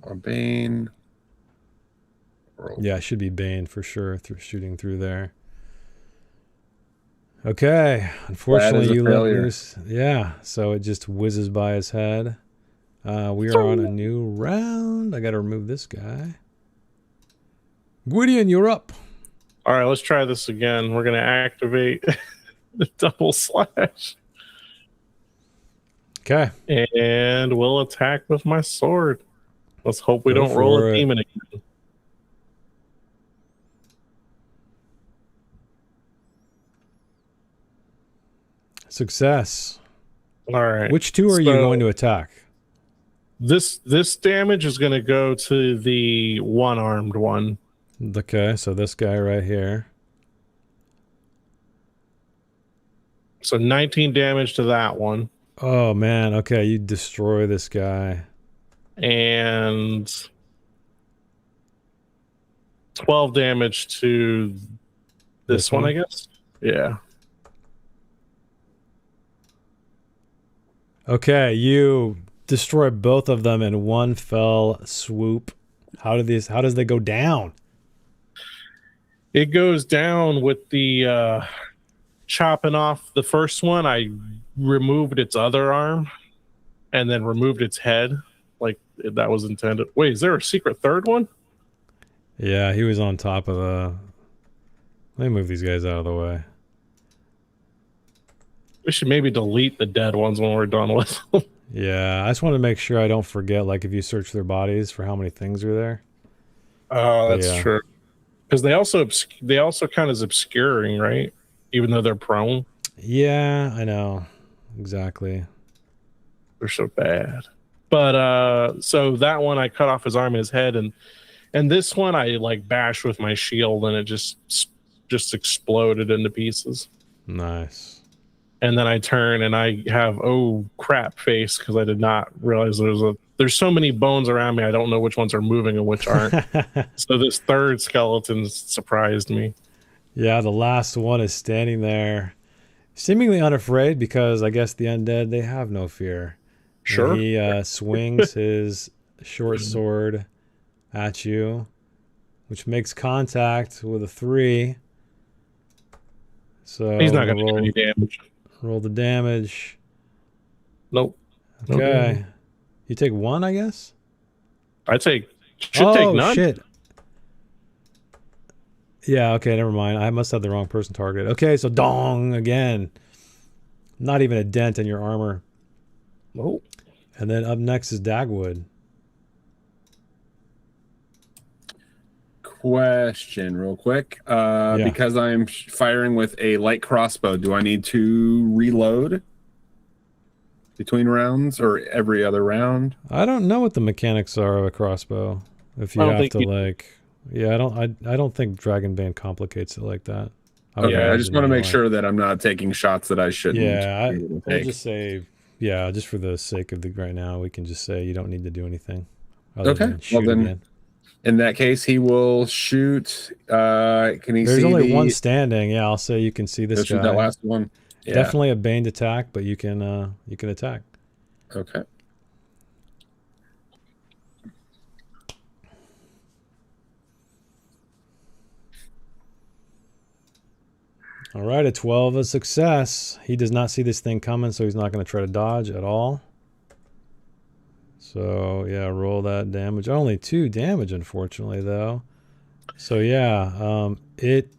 A Bane. Yeah, it should be Bane for sure. Shooting through there. Okay, unfortunately you lose. Yeah, so it just whizzes by his head. We are on a new round. I got to remove this guy. Gwydion, you're up. All right, let's try this again. We're going to activate the double slash. Okay. And we'll attack with my sword. Let's hope we don't roll a demon again. Success. All right. Which two are you going to attack? This damage is going to go to the one-armed one. Okay, so this guy right here. So 19 damage to that one. Oh, man. Okay, you destroy this guy. and 12 damage to this one, I guess. Yeah. Okay, you destroy both of them in one fell swoop. How does they go down? It goes down with the chopping off the first one. I removed its other arm and then removed its head, like that was intended. Wait, is there a secret third one? Yeah, he was on top of the... Let me move these guys out of the way. We should maybe delete the dead ones when we're done with them. Yeah, I just want to make sure I don't forget, like, if you search their bodies for how many things are there. Oh, that's true. Because they also kind of obscuring, right? Even though they're prone. Yeah, I know. Exactly. They're so bad. But so that one I cut off his arm and his head, and this one I like bashed with my shield, and it just exploded into pieces. Nice. And then I turn and I have crap face because I did not realize there's so many bones around me. I don't know which ones are moving and which aren't. So this third skeleton surprised me. Yeah, the last one is standing there, seemingly unafraid, because I guess the undead, they have no fear. Sure. And he swings his short sword at you, which makes contact with a 3. So he's not going to do any damage. Roll the damage. Nope. Okay. You take 1, I guess? Should take none. Oh, shit. Yeah, okay, never mind. I must have the wrong person targeted. Okay, so dong again. Not even a dent in your armor. Nope. And then up next is Dagwood. Question real quick. Because I'm firing with a light crossbow, do I need to reload between rounds or every other round? I don't know what the mechanics are of a crossbow. If you have to I don't think Dragonbane complicates it like that. Okay, I just want to make sure that I'm not taking shots that I shouldn't. Yeah, we'll just say, just for the sake of right now, we can just say you don't need to do anything. Okay, well then, again. In that case, he will shoot. Can he There's see only one standing. Yeah, I'll say you can see this guy. That last one. Yeah. Definitely a baned attack, but you can attack. Okay. All right, a 12, a success. He does not see this thing coming, so he's not going to try to dodge at all. So, yeah, roll that damage. Only 2 damage, unfortunately, though. So, yeah, it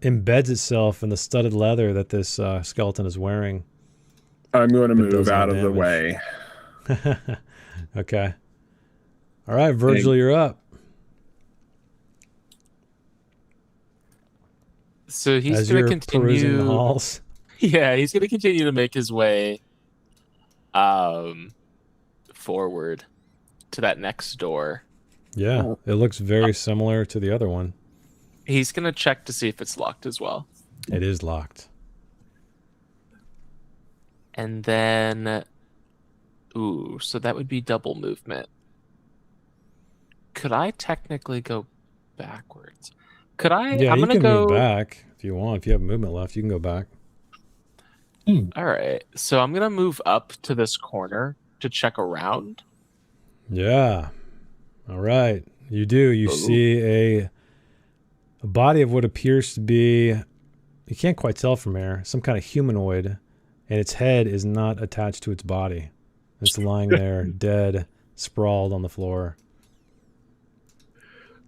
embeds itself in the studded leather that this skeleton is wearing. I'm going to move out of the way. Okay. All right, Virgil, you're up. So he's going to continue. The halls. Yeah, he's going to continue to make his way forward to that next door. Yeah, it looks very similar to the other one. He's going to check to see if it's locked as well. It is locked. And then, so that would be double movement. Could I technically go backwards? Could I? Yeah, I'm you gonna can go move back if you want. If you have movement left, you can go back. All right. So I'm gonna move up to this corner to check around. Yeah. All right. You do. You see a body of what appears to be, you can't quite tell from here, some kind of humanoid, and its head is not attached to its body. It's lying there, dead, sprawled on the floor.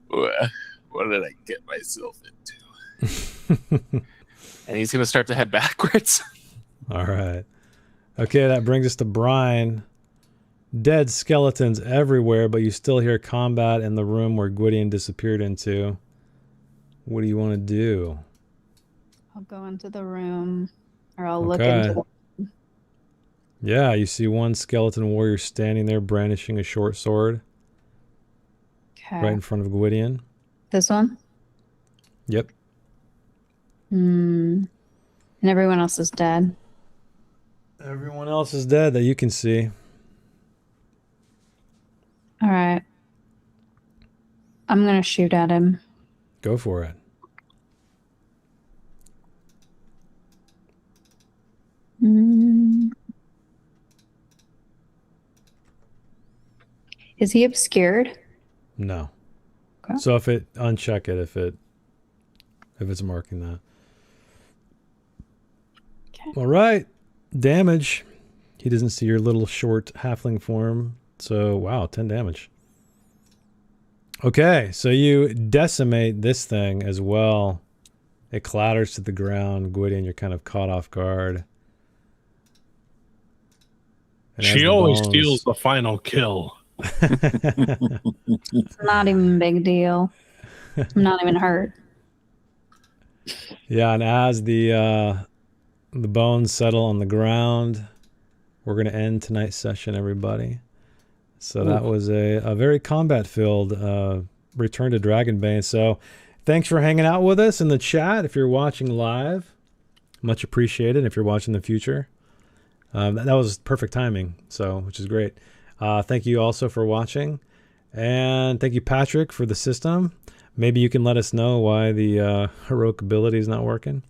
What did I get myself into? And he's going to start to head backwards. All right. Okay, that brings us to Brian. Dead skeletons everywhere, but you still hear combat in the room where Gwydion disappeared into. What do you want to do? I'll go into the room, or I'll look into the room. Yeah, you see one skeleton warrior standing there brandishing a short sword. Okay. Right in front of Gwydion. This one? Yep. And everyone else is dead. Everyone else is dead that you can see. right. I'm going to shoot at him. Go for it. Is he obscured? No. Okay. So if it uncheck it if it's marking that. Okay. All right. Damage. He doesn't see your little short halfling form. So wow, 10 damage. Okay, so you decimate this thing as well. It clatters to the ground. Gwydion, you're kind of caught off guard. And She always steals the final kill. It's not even a big deal. I'm not even hurt. Yeah, and as the bones settle on the ground, we're going to end tonight's session, everybody. So that was a very combat-filled return to Dragonbane. So thanks for hanging out with us in the chat. If you're watching live, much appreciated. If you're watching in the future, that was perfect timing, so which is great. Thank you also for watching. And thank you, Patrick, for the system. Maybe you can let us know why the heroic ability is not working.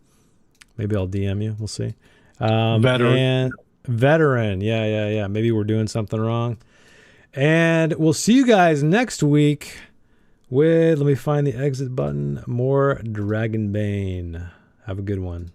Maybe I'll DM you. We'll see. Veteran. Yeah. Maybe we're doing something wrong. And we'll see you guys next week with, let me find the exit button, more Dragonbane. Have a good one.